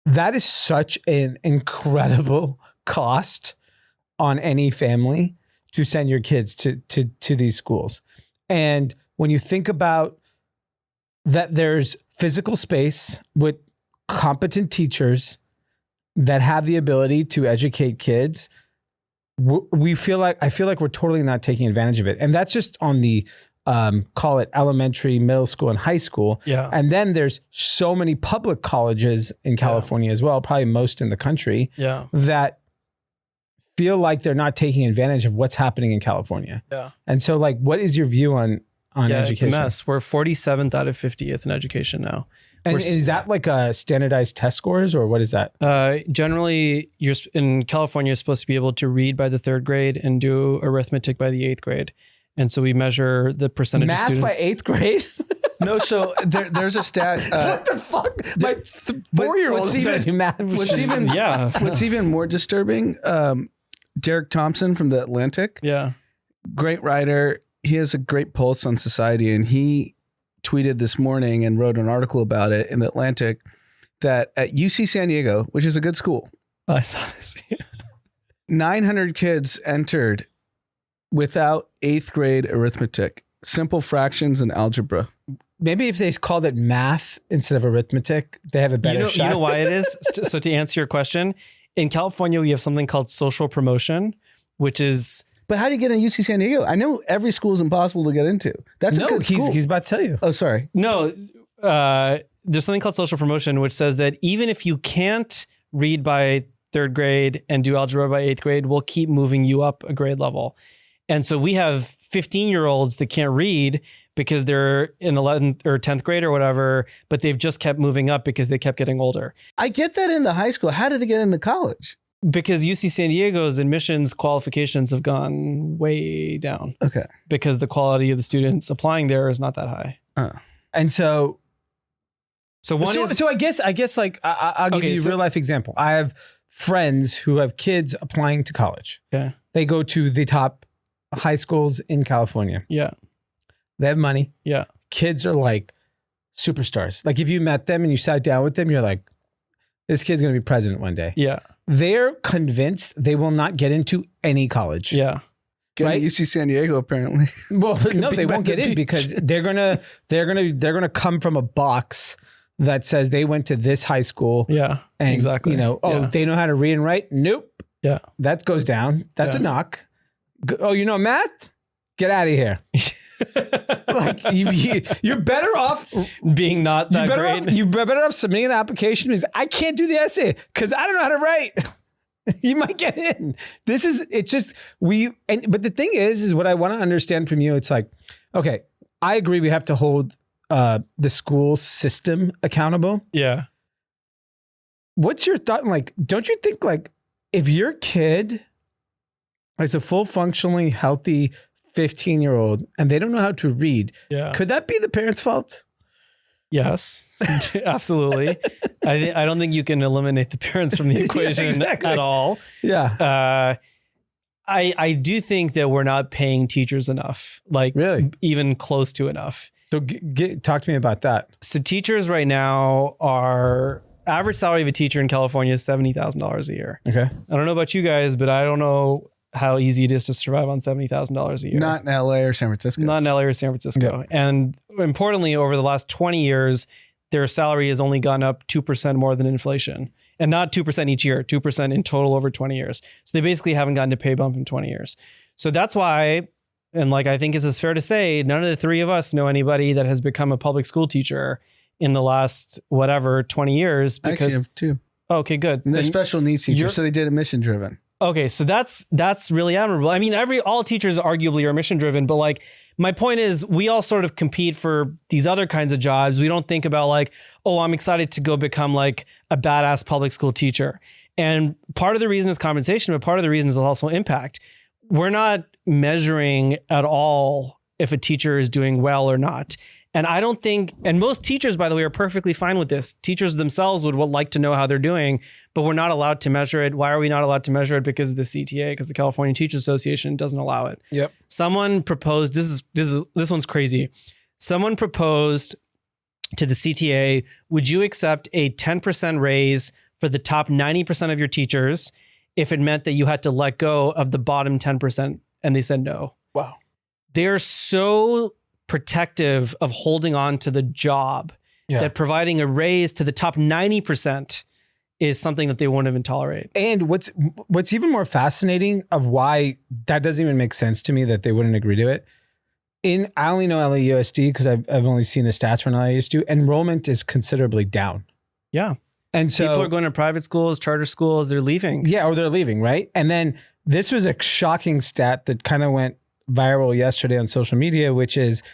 [SPEAKER 1] that is such an incredible cost on any family to send your kids to these schools. And when you think about that, there's physical space with competent teachers that have the ability to educate kids. I feel like we're totally not taking advantage of it. And that's just on the, call it elementary, middle school, and high school.
[SPEAKER 3] Yeah.
[SPEAKER 1] And then there's so many public colleges in California as well, probably most in the country, that feel like they're not taking advantage of what's happening in California.
[SPEAKER 3] Yeah.
[SPEAKER 1] And so like, what is your view on education?
[SPEAKER 3] It's a mess. We're 47th out of 50th in education now.
[SPEAKER 1] And is that like a standardized test scores or what is that?
[SPEAKER 3] Generally, in California, you're supposed to be able to read by the 3rd grade and do arithmetic by the 8th grade. And so we measure the percentage of students.
[SPEAKER 1] Math by 8th grade?
[SPEAKER 2] No, so there's a stat.
[SPEAKER 1] What the fuck? My 4-year-old said math.
[SPEAKER 2] What's even more disturbing, Derek Thompson from The Atlantic.
[SPEAKER 3] Yeah.
[SPEAKER 2] Great writer. He has a great pulse on society. And he tweeted this morning and wrote an article about it in The Atlantic that at UC San Diego, which is a good school.
[SPEAKER 3] Oh, I saw this.
[SPEAKER 2] 900 kids entered without 8th grade arithmetic, simple fractions and algebra.
[SPEAKER 1] Maybe if they called it math instead of arithmetic, they have a better shot.
[SPEAKER 3] You know why it is? So to answer your question, in California, we have something called social promotion, which is...
[SPEAKER 2] But how do you get in UC San Diego? I know every school is impossible to get into. That's a good school.
[SPEAKER 1] He's about to tell you.
[SPEAKER 2] Oh, sorry.
[SPEAKER 3] No, there's something called social promotion, which says that even if you can't read by 3rd grade and do algebra by 8th grade, we'll keep moving you up a grade level. And so we have 15-year-olds that can't read because they're in 11th or 10th grade or whatever, but they've just kept moving up because they kept getting older.
[SPEAKER 2] I get that in the high school. How did they get into college?
[SPEAKER 3] Because UC San Diego's admissions qualifications have gone way down.
[SPEAKER 2] Okay.
[SPEAKER 3] Because the quality of the students applying there is not that high.
[SPEAKER 1] And so I guess like I'll give you a real life example. I have friends who have kids applying to college.
[SPEAKER 3] Yeah.
[SPEAKER 1] They go to the top high schools in California.
[SPEAKER 3] Yeah.
[SPEAKER 1] They have money.
[SPEAKER 3] Yeah.
[SPEAKER 1] Kids are like superstars. Like if you met them and you sat down with them, you're like, this kid's going to be president one day.
[SPEAKER 3] Yeah.
[SPEAKER 1] They're convinced they will not get into any college.
[SPEAKER 3] Yeah.
[SPEAKER 2] Right? UC San Diego, apparently.
[SPEAKER 1] Well, no, they won't get in because they're gonna come from a box that says they went to this high school.
[SPEAKER 3] Yeah.
[SPEAKER 1] And
[SPEAKER 3] exactly.
[SPEAKER 1] They know how to read and write. Nope.
[SPEAKER 3] Yeah.
[SPEAKER 1] That goes down. That's a knock. Oh, you know math? Get out of here. Like you're better off
[SPEAKER 3] being not that great.
[SPEAKER 1] You're better off submitting an application because I can't do the essay because I don't know how to write. You might get in. But the thing is what I want to understand from you. It's like, okay, I agree. We have to hold the school system accountable.
[SPEAKER 3] Yeah.
[SPEAKER 1] What's your thought? Like, don't you think like if your kid is a full functionally healthy 15-year-old and they don't know how to read.
[SPEAKER 3] Yeah.
[SPEAKER 1] Could that be the parents' fault?
[SPEAKER 3] Yes, absolutely. I don't think you can eliminate the parents from the equation at all.
[SPEAKER 1] Yeah.
[SPEAKER 3] I do think that we're not paying teachers enough, like
[SPEAKER 1] Really?
[SPEAKER 3] even close to enough.
[SPEAKER 1] So talk to me about that.
[SPEAKER 3] So teachers right now are average salary of a teacher in California is $70,000 a year.
[SPEAKER 1] Okay.
[SPEAKER 3] I don't know about you guys, but I don't know how easy it is to survive on $70,000 a year.
[SPEAKER 2] Not in LA or San Francisco.
[SPEAKER 3] Not in LA or San Francisco.
[SPEAKER 1] Yeah.
[SPEAKER 3] And importantly, over the last 20 years, their salary has only gone up 2% more than inflation. And not 2% each year, 2% in total over 20 years. So they basically haven't gotten a pay bump in 20 years. So that's why, and like I think it's fair to say, none of the three of us know anybody that has become a public school teacher in the last, 20 years.
[SPEAKER 2] I actually have two.
[SPEAKER 3] Okay, good.
[SPEAKER 2] And they're
[SPEAKER 3] Then-
[SPEAKER 2] special needs teachers, so they did it mission driven.
[SPEAKER 3] Okay, so that's really admirable. I mean, all teachers arguably are mission driven, but like my point is we all sort of compete for these other kinds of jobs. We don't think about like, oh, I'm excited to go become like a badass public school teacher. And part of the reason is compensation, but part of the reason is also impact. We're not measuring at all if a teacher is doing well or not. And I don't think, and most teachers, by the way, are perfectly fine with this. Teachers themselves would like to know how they're doing, but we're not allowed to measure it. Why are we not allowed to measure it? Because of the CTA, because the California Teachers Association doesn't allow it.
[SPEAKER 1] Yep.
[SPEAKER 3] Someone proposed, this one's crazy. Someone proposed to the CTA, would you accept a 10% raise for the top 90% of your teachers if it meant that you had to let go of the bottom 10%? And they said no.
[SPEAKER 1] Wow.
[SPEAKER 3] They're so protective of holding on to the job that providing a raise to the top 90% is something that they won't even tolerate.
[SPEAKER 1] And what's even more fascinating of why that doesn't even make sense to me that they wouldn't agree to it. I only know LAUSD because I've only seen the stats for LAUSD. Enrollment is considerably down.
[SPEAKER 3] Yeah.
[SPEAKER 1] And so
[SPEAKER 3] people are going to private schools, charter schools, they're leaving.
[SPEAKER 1] Yeah, or they're leaving, right? And then this was a shocking stat that kind of went viral yesterday on social media, which is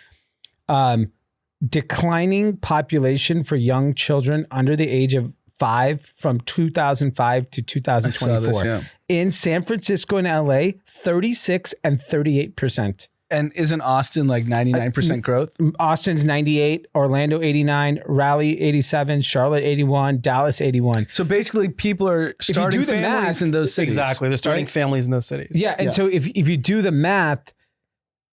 [SPEAKER 1] declining population for young children under the age of 5 from 2005 to 2024. In San Francisco and LA, 36 and 38%.
[SPEAKER 2] And isn't Austin like 99% growth?
[SPEAKER 1] Austin's 98, Orlando 89, Raleigh 87, Charlotte 81, Dallas 81.
[SPEAKER 2] So basically people are starting
[SPEAKER 1] do the
[SPEAKER 2] families
[SPEAKER 1] math,
[SPEAKER 2] in those cities.
[SPEAKER 3] Exactly. They're starting
[SPEAKER 2] right?
[SPEAKER 3] families in those cities.
[SPEAKER 1] Yeah. And so if you do the math,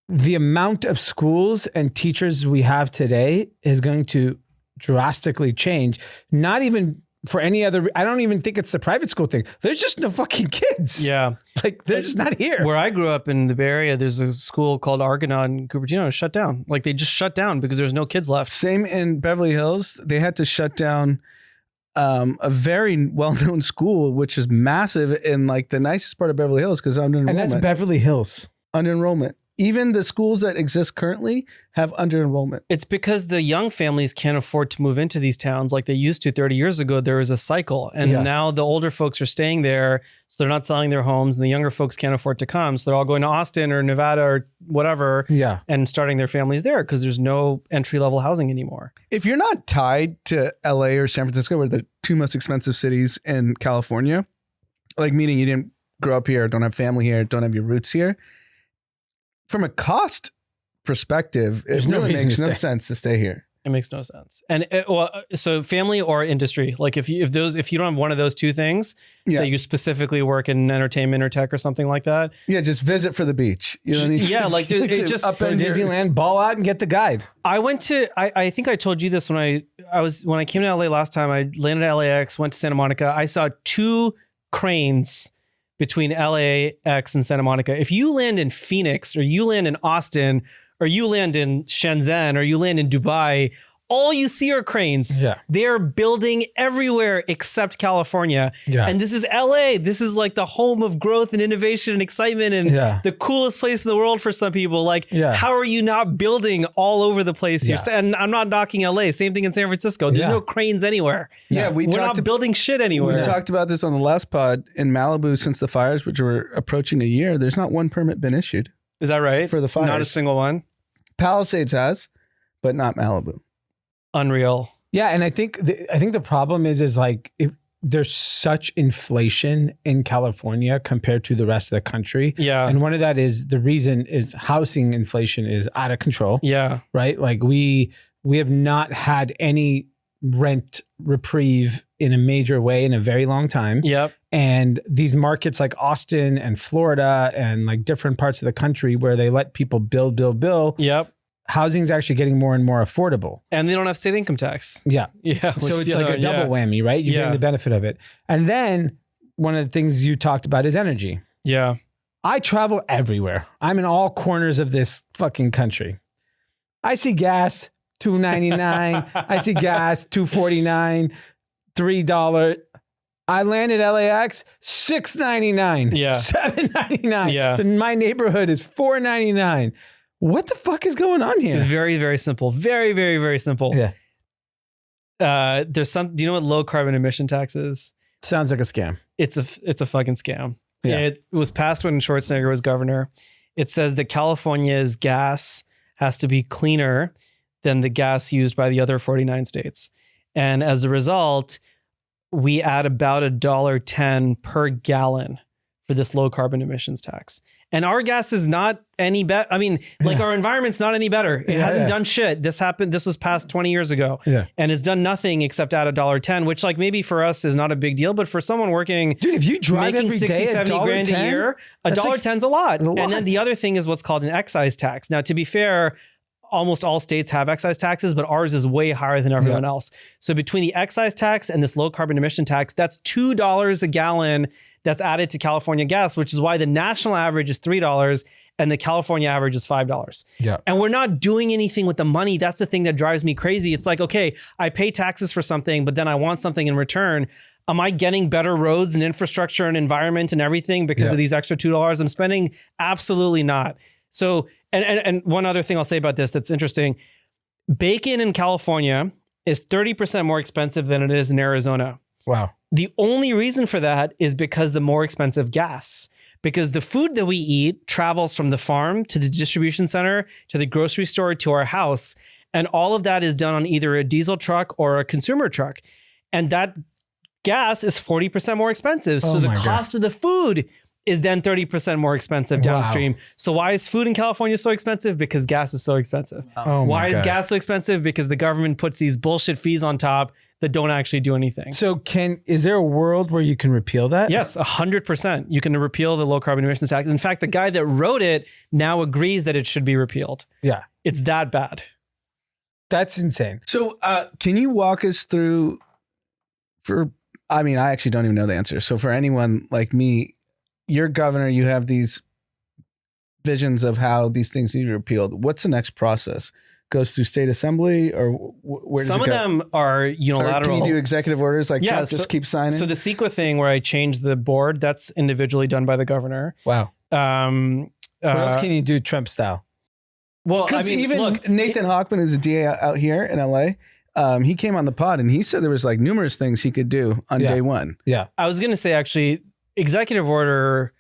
[SPEAKER 1] the amount of schools and teachers we have today is going to drastically change. Not even for any other, I don't even think it's the private school thing. There's just no fucking kids.
[SPEAKER 3] Yeah.
[SPEAKER 1] Like they're just not here.
[SPEAKER 3] Where I grew up in the Bay Area, there's a school called Argonaut in Cupertino. It's shut down. Like they just shut down because there's no kids left.
[SPEAKER 2] Same in Beverly Hills. They had to shut down a very well-known school, which is massive in like the nicest part of Beverly Hills because under enrollment.
[SPEAKER 1] And that's Beverly Hills.
[SPEAKER 2] Under enrollment. Even the schools that exist currently have under enrollment.
[SPEAKER 3] It's because the young families can't afford to move into these towns like they used to 30 years ago. There was a cycle. And now the older folks are staying there. So they're not selling their homes and the younger folks can't afford to come. So they're all going to Austin or Nevada or whatever and starting their families there because there's no entry-level housing anymore.
[SPEAKER 2] If you're not tied to LA or San Francisco, or the two most expensive cities in California, like meaning you didn't grow up here, don't have family here, don't have your roots here, from a cost perspective, it really makes no sense to stay here.
[SPEAKER 3] It makes no sense. And so family or industry, like if you don't have one of those two things that you specifically work in entertainment or tech or something like that.
[SPEAKER 2] Yeah. Just visit for the beach. You know what I mean?
[SPEAKER 3] Yeah. Like it just
[SPEAKER 1] up in Disneyland, ball out and get the guide.
[SPEAKER 3] I went to, I think I told you this when I came to LA last time, I landed at LAX, went to Santa Monica. I saw 2 cranes between LAX and Santa Monica. If you land in Phoenix or you land in Austin or you land in Shenzhen or you land in Dubai, all you see are cranes.
[SPEAKER 1] Yeah.
[SPEAKER 3] They're building everywhere except California.
[SPEAKER 1] Yeah.
[SPEAKER 3] And this is LA. This is like the home of growth and innovation and excitement and the coolest place in the world for some people. Like, how are you not building all over the place here? And I'm not knocking LA. Same thing in San Francisco. There's no cranes anywhere.
[SPEAKER 2] Yeah,
[SPEAKER 3] we're not building shit anywhere.
[SPEAKER 2] We talked about this on the last pod in Malibu since the fires, which were approaching a year. There's not one permit been issued.
[SPEAKER 3] Is that right?
[SPEAKER 2] For the fires.
[SPEAKER 3] Not a single one?
[SPEAKER 2] Palisades has, but not Malibu.
[SPEAKER 3] Unreal.
[SPEAKER 1] Yeah, and I think the problem is like there's such inflation in California compared to the rest of the country.
[SPEAKER 3] Yeah.
[SPEAKER 1] And one of that is the reason is housing inflation is out of control.
[SPEAKER 3] Yeah.
[SPEAKER 1] Right. Like we have not had any rent reprieve in a major way in a very long time.
[SPEAKER 3] Yep.
[SPEAKER 1] And these markets like Austin and Florida and like different parts of the country where they let people build.
[SPEAKER 3] Yep.
[SPEAKER 1] Housing is actually getting more and more affordable.
[SPEAKER 3] And they don't have state income tax.
[SPEAKER 1] Yeah.
[SPEAKER 3] Yeah.
[SPEAKER 1] So it's like a double whammy, right? You're getting the benefit of it. And then one of the things you talked about is energy.
[SPEAKER 3] Yeah.
[SPEAKER 1] I travel everywhere. I'm in all corners of this fucking country. I see gas, $2.99. I see gas, $2.49, $3. I landed LAX, $6.99.
[SPEAKER 3] Yeah.
[SPEAKER 1] $7.99.
[SPEAKER 3] Yeah.
[SPEAKER 1] Then my neighborhood is $4.99. What the fuck is going on here?
[SPEAKER 3] It's very, very simple. Very, very, very simple.
[SPEAKER 1] Yeah.
[SPEAKER 3] Do you know what low carbon emission tax is?
[SPEAKER 1] Sounds like a scam.
[SPEAKER 3] It's a fucking scam.
[SPEAKER 1] Yeah.
[SPEAKER 3] It was passed when Schwarzenegger was governor. It says that California's gas has to be cleaner than the gas used by the other 49 states. And as a result, we add about $1.10 per gallon for this low carbon emissions tax. And our gas is not any better. I mean, like our environment's not any better. It hasn't done shit. This was passed 20 years ago.
[SPEAKER 1] Yeah.
[SPEAKER 3] And it's done nothing except add $1.10, which like maybe for us is not a big deal, but for someone working,
[SPEAKER 1] dude, if you drive
[SPEAKER 3] making
[SPEAKER 1] every
[SPEAKER 3] 60,
[SPEAKER 1] day,
[SPEAKER 3] 70 grand a year, $1.10's a lot. And then the other thing is what's called an excise tax. Now, to be fair, almost all states have excise taxes, but ours is way higher than everyone else. So between the excise tax and this low carbon emission tax, that's $2 a gallon that's added to California gas, which is why the national average is $3 and the California average is $5.
[SPEAKER 1] Yeah.
[SPEAKER 3] And we're not doing anything with the money. That's the thing that drives me crazy. It's like, okay, I pay taxes for something, but then I want something in return. Am I getting better roads and infrastructure and environment and everything because of these extra $2 I'm spending? Absolutely not. So, and one other thing I'll say about this that's interesting, bacon in California is 30% more expensive than it is in Arizona.
[SPEAKER 1] Wow.
[SPEAKER 3] The only reason for that is because the more expensive gas, because the food that we eat travels from the farm to the distribution center, to the grocery store, to our house. And all of that is done on either a diesel truck or a consumer truck. And that gas is 40% more expensive. So the cost of the food is then 30% more expensive downstream. Wow. So why is food in California so expensive? Because gas is so expensive. Why is gas so expensive? Because the government puts these bullshit fees on top that don't actually do anything.
[SPEAKER 1] So is there a world where you can repeal that?
[SPEAKER 3] Yes, 100%. You can repeal the low carbon emissions tax. In fact, the guy that wrote it now agrees that it should be repealed.
[SPEAKER 1] Yeah.
[SPEAKER 3] It's that bad.
[SPEAKER 1] That's insane.
[SPEAKER 2] So can you walk us through I actually don't even know the answer. So for anyone like me, you're governor, you have these visions of how these things need to be repealed. What's the next process? Goes through state assembly, or where does
[SPEAKER 3] Some
[SPEAKER 2] it
[SPEAKER 3] of
[SPEAKER 2] go?
[SPEAKER 3] them are unilateral.
[SPEAKER 2] Or can you do executive orders like Trump just keep signing?
[SPEAKER 3] So the CEQA thing where I changed the board, that's individually done by the governor.
[SPEAKER 1] Wow. What else can you do Trump style?
[SPEAKER 3] Well,
[SPEAKER 2] look, Nathan Hochman, who's a DA out here in LA, he came on the pod and he said there was like numerous things he could do on day one.
[SPEAKER 1] Yeah.
[SPEAKER 3] I was going to say, actually, executive order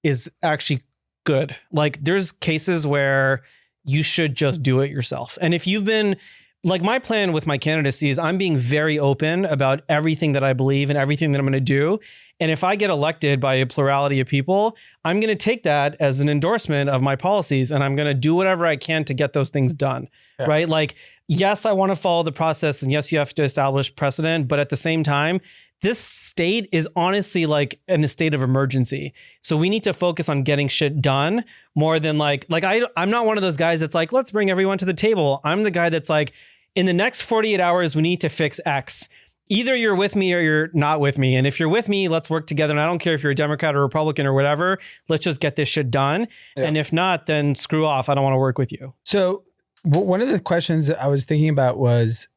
[SPEAKER 3] is actually good. Like there's cases where you should just do it yourself. And if you've been like, my plan with my candidacy is I'm being very open about everything that I believe and everything that I'm going to do. And if I get elected by a plurality of people, I'm going to take that as an endorsement of my policies and I'm going to do whatever I can to get those things done. Yeah. Right? Like, yes, I want to follow the process and yes, you have to establish precedent, but at the same time, this state is honestly like in a state of emergency. So we need to focus on getting shit done more than I'm not one of those guys that's like, let's bring everyone to the table. I'm the guy that's like, in the next 48 hours, we need to fix X. Either you're with me or you're not with me. And if you're with me, let's work together. And I don't care if you're a Democrat or Republican or whatever, let's just get this shit done. Yeah. And if not, then screw off. I don't want to work with you.
[SPEAKER 1] So one of the questions that I was thinking about was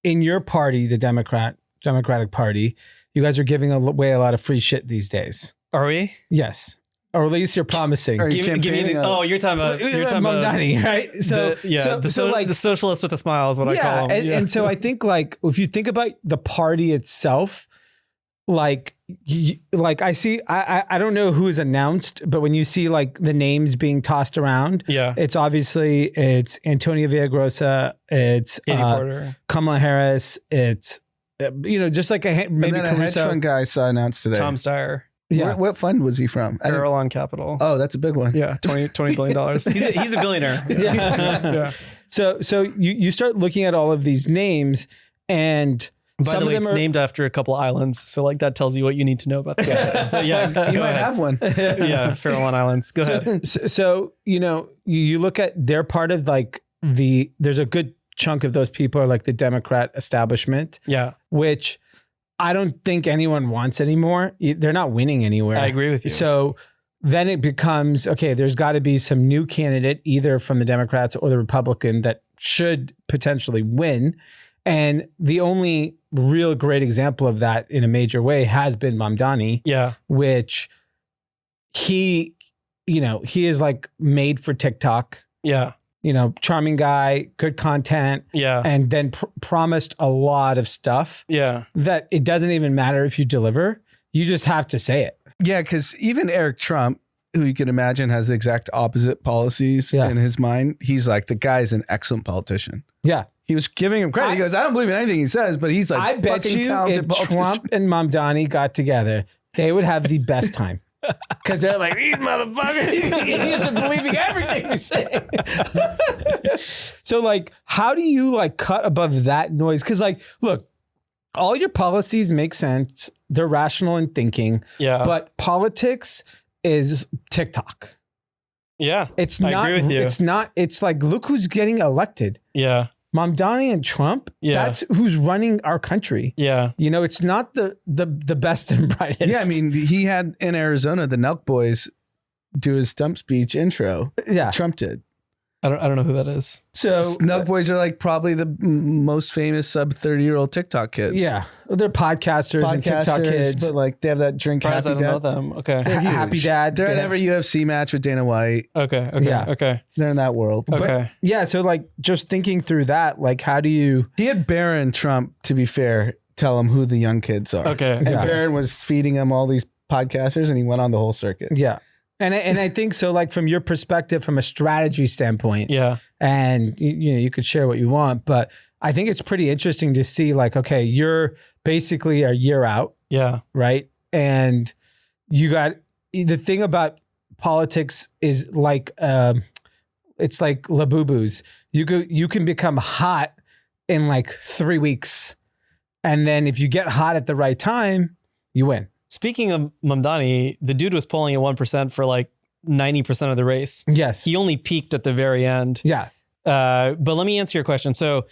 [SPEAKER 1] in your party, the Democratic Party, you guys are giving away a lot of free shit these days.
[SPEAKER 3] Are we?
[SPEAKER 1] Yes. Or at least you're promising.
[SPEAKER 3] You're talking about
[SPEAKER 1] Mamdani, right?
[SPEAKER 3] The socialist with a smile is what I call him.
[SPEAKER 1] And so I think like if you think about the party itself, like I see, I don't know who is announced, but when you see like the names being tossed around, it's Antonio Villagrosa, it's
[SPEAKER 3] Porter,
[SPEAKER 1] Kamala Harris, it's just like maybe
[SPEAKER 2] and then a hedge
[SPEAKER 1] Caruso.
[SPEAKER 2] fund guy I saw announced today.
[SPEAKER 3] Tom Steyer.
[SPEAKER 1] Yeah.
[SPEAKER 2] What fund was he from?
[SPEAKER 3] Farallon Capital.
[SPEAKER 2] Oh, that's a big one.
[SPEAKER 3] Yeah, $20 billion. He's a billionaire.
[SPEAKER 1] Yeah. So you start looking at all of these names, and
[SPEAKER 3] By
[SPEAKER 1] some
[SPEAKER 3] the way,
[SPEAKER 1] of them
[SPEAKER 3] it's
[SPEAKER 1] are
[SPEAKER 3] named after a couple islands, so like that tells you what you need to know about the guy. But yeah,
[SPEAKER 2] You
[SPEAKER 3] go
[SPEAKER 2] might
[SPEAKER 3] ahead.
[SPEAKER 2] have one.
[SPEAKER 3] Yeah, Farallon Islands. Go ahead.
[SPEAKER 1] So you look at they're part of like there's a good chunk of those people are like the Democrat establishment,
[SPEAKER 3] Yeah,
[SPEAKER 1] which I don't think anyone wants anymore. They're not winning anywhere.
[SPEAKER 3] I agree with you.
[SPEAKER 1] So then it becomes, okay, there's got to be some new candidate, either from the Democrats or the Republican, that should potentially win. And the only real great example of that in a major way has been Mamdani,
[SPEAKER 3] Yeah,
[SPEAKER 1] which he is like made for TikTok,
[SPEAKER 3] yeah,
[SPEAKER 1] charming guy, good content,
[SPEAKER 3] yeah,
[SPEAKER 1] and then promised a lot of stuff
[SPEAKER 3] yeah.
[SPEAKER 1] that it doesn't even matter if you deliver. You just have to say it.
[SPEAKER 2] Yeah, because even Eric Trump, who you can imagine has the exact opposite policies in his mind, he's like, the guy's an excellent politician.
[SPEAKER 1] Yeah.
[SPEAKER 2] He was giving him credit. He goes, I don't believe in anything he says, but he's like,
[SPEAKER 1] I bet
[SPEAKER 2] fucking
[SPEAKER 1] you
[SPEAKER 2] talented
[SPEAKER 1] if
[SPEAKER 2] politician.
[SPEAKER 1] Trump and Mamdani got together, they would have the best time. Because they're like, these motherfuckers, idiots are believing everything we say. So like, how do you like cut above that noise? Because like, look, all your policies make sense. They're rational in thinking.
[SPEAKER 3] Yeah.
[SPEAKER 1] But politics is TikTok.
[SPEAKER 3] Yeah.
[SPEAKER 1] It's
[SPEAKER 3] I
[SPEAKER 1] not,
[SPEAKER 3] agree with you.
[SPEAKER 1] it's not, it's like, look who's getting elected.
[SPEAKER 3] Yeah.
[SPEAKER 1] Mamdani and Trump, that's who's running our country.
[SPEAKER 3] Yeah.
[SPEAKER 1] It's not the best and brightest.
[SPEAKER 2] Yeah, I mean, he had in Arizona, the Nelk Boys do his stump speech intro.
[SPEAKER 1] Yeah.
[SPEAKER 2] Trump did.
[SPEAKER 3] I don't know who that is.
[SPEAKER 1] So
[SPEAKER 2] Nelk Boys are like probably the most famous sub 30-year-old TikTok kids.
[SPEAKER 1] yeah, they're podcasters and TikTok kids.
[SPEAKER 2] but like they have that drink
[SPEAKER 3] Surprised I
[SPEAKER 2] Happy
[SPEAKER 3] don't know
[SPEAKER 2] Dad.
[SPEAKER 3] them. Okay.
[SPEAKER 2] They're huge.
[SPEAKER 1] Happy Dad.
[SPEAKER 2] They're
[SPEAKER 1] They
[SPEAKER 2] at
[SPEAKER 1] have-
[SPEAKER 2] every UFC match with Dana White.
[SPEAKER 3] Okay.
[SPEAKER 1] Yeah.
[SPEAKER 3] Okay.
[SPEAKER 2] They're in that world. But
[SPEAKER 3] Okay.
[SPEAKER 1] Yeah, so like just thinking through that, like how do you?
[SPEAKER 2] he had Barron Trump, to be fair, tell him who the young kids are.
[SPEAKER 3] Okay.
[SPEAKER 2] And
[SPEAKER 1] Yeah.
[SPEAKER 2] Barron was feeding him all these podcasters and he went on the whole circuit.
[SPEAKER 1] Yeah, and I think so. Like from your perspective, from a strategy standpoint,
[SPEAKER 3] Yeah.
[SPEAKER 1] and you could share what you want, but I think it's pretty interesting to see like, okay, you're basically a year out.
[SPEAKER 3] Yeah.
[SPEAKER 1] Right. And you got the thing about politics is like, it's like Labubus. You can become hot in like 3 weeks. And then if you get hot at the right time, you win.
[SPEAKER 3] Speaking of Mamdani, the dude was polling at 1% for like 90% of the race.
[SPEAKER 1] Yes.
[SPEAKER 3] He only peaked at the very end.
[SPEAKER 1] Yeah.
[SPEAKER 3] But let me answer your question. So,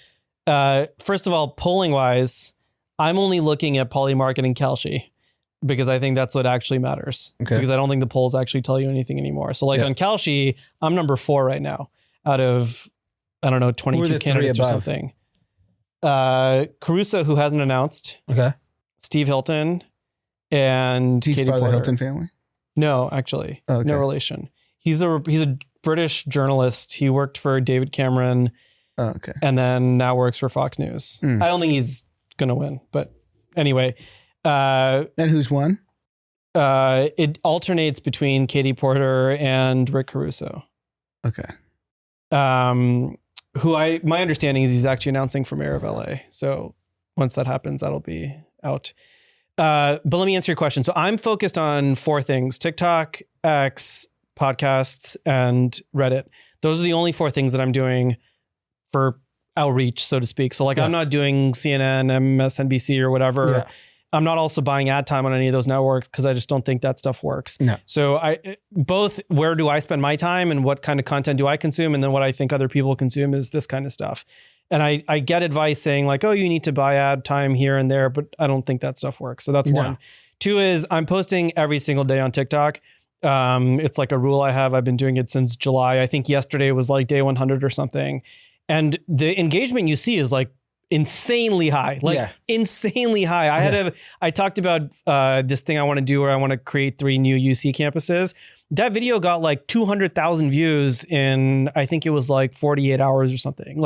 [SPEAKER 3] first of all, polling wise, I'm only looking at Polymarket and Kalshi because I think that's what actually matters.
[SPEAKER 1] Okay.
[SPEAKER 3] Because I don't think the polls actually tell you anything anymore. So, like on Kalshi, I'm number 4 right now out of, I don't know, 22 candidates or something. Caruso, who hasn't announced.
[SPEAKER 1] Okay.
[SPEAKER 3] Steve Hilton and
[SPEAKER 2] He's
[SPEAKER 3] Katie
[SPEAKER 2] part of the
[SPEAKER 3] Porter.
[SPEAKER 2] Hilton family.
[SPEAKER 3] No, actually,
[SPEAKER 2] Okay.
[SPEAKER 3] no relation. He's a British journalist. He worked for David Cameron.
[SPEAKER 2] Oh, okay.
[SPEAKER 3] And then now works for Fox News. I don't think he's gonna win, but anyway.
[SPEAKER 2] And who's won?
[SPEAKER 3] It alternates between Katie Porter and Rick Caruso.
[SPEAKER 2] Okay.
[SPEAKER 3] My understanding is he's actually announcing for mayor of LA. So once that happens, that'll be out. But let me answer your question. So I'm focused on 4 things: TikTok, X, podcasts, and Reddit. Those are the only 4 things that I'm doing for outreach, so to speak. So like I'm not doing CNN, MSNBC or whatever.
[SPEAKER 1] Yeah.
[SPEAKER 3] I'm not also buying ad time on any of those networks because I just don't think that stuff works.
[SPEAKER 1] No.
[SPEAKER 3] So both where do I spend my time and what kind of content do I consume? And then what I think other people consume is this kind of stuff. And I get advice saying like, oh, you need to buy ad time here and there, but I don't think that stuff works. So that's one. 2 is I'm posting every single day on TikTok. It's like a rule I have. I've been doing it since July. I think yesterday was like day 100 or something. And the engagement you see is like insanely high, insanely high. I talked about this thing I want to do where I want to create 3 new UC campuses. That video got like 200,000 views in, I think it was like 48 hours or something.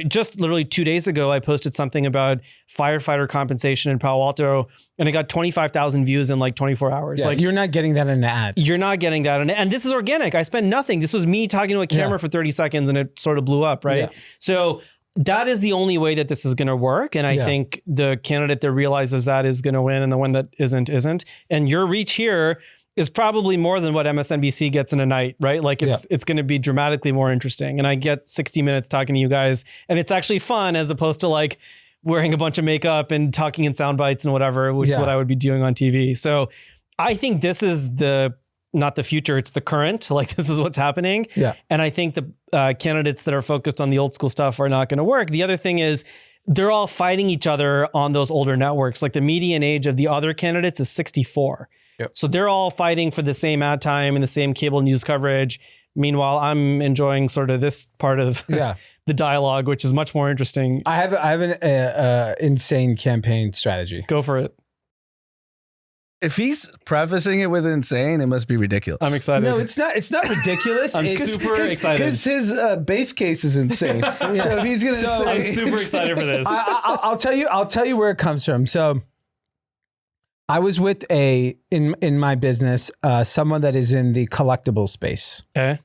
[SPEAKER 3] Just literally 2 days ago, I posted something about firefighter compensation in Palo Alto and it got 25,000 views in like 24 hours.
[SPEAKER 1] Yeah, you're not getting that in an ad.
[SPEAKER 3] You're not getting that. And this is organic. I spent nothing. This was me talking to a camera for 30 seconds and it sort of blew up, right? Yeah. So that is the only way that this is going to work. And I think the candidate that realizes that is going to win, and the one that isn't. And your reach here is probably more than what MSNBC gets in a night, right? Like it's going to be dramatically more interesting. And I get 60 minutes talking to you guys, and it's actually fun as opposed to like wearing a bunch of makeup and talking in sound bites and whatever, which is what I would be doing on TV. So I think this is not the future, it's the current. Like this is what's happening. Yeah. And I think the candidates that are focused on the old school stuff are not going to work. The other thing is they're all fighting each other on those older networks. Like the median age of the other candidates is 64. Yep. So they're all fighting for the same ad time and the same cable news coverage. Meanwhile, I'm enjoying sort of this part of the dialogue, which is much more interesting.
[SPEAKER 1] I have an insane campaign strategy.
[SPEAKER 3] Go for it.
[SPEAKER 2] If he's prefacing it with insane, it must be ridiculous.
[SPEAKER 3] I'm excited.
[SPEAKER 1] No, it's not. It's not ridiculous.
[SPEAKER 3] I'm super excited.
[SPEAKER 2] Because his base case is insane. So if he's going to say,
[SPEAKER 3] I'm super excited for this.
[SPEAKER 1] I'll tell you where it comes from. So I was with in my business, someone that is in the collectible space.
[SPEAKER 3] Okay.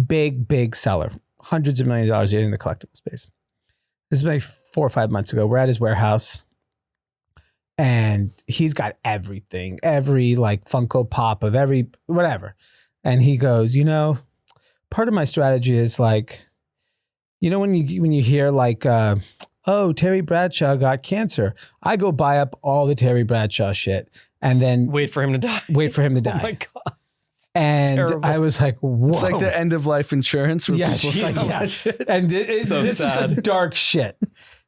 [SPEAKER 1] Big seller, hundreds of millions of dollars in the collectible space. This is like 4 or 5 months ago. We're at his warehouse. And he's got everything, every like Funko Pop of every whatever. And he goes, part of my strategy is like, when you hear like, oh, Terry Bradshaw got cancer, I go buy up all the Terry Bradshaw shit and then
[SPEAKER 3] wait for him to die.
[SPEAKER 1] Oh my God. And terrible. I was like, whoa.
[SPEAKER 2] It's like the end of life insurance.
[SPEAKER 1] Yeah, and this is a dark shit.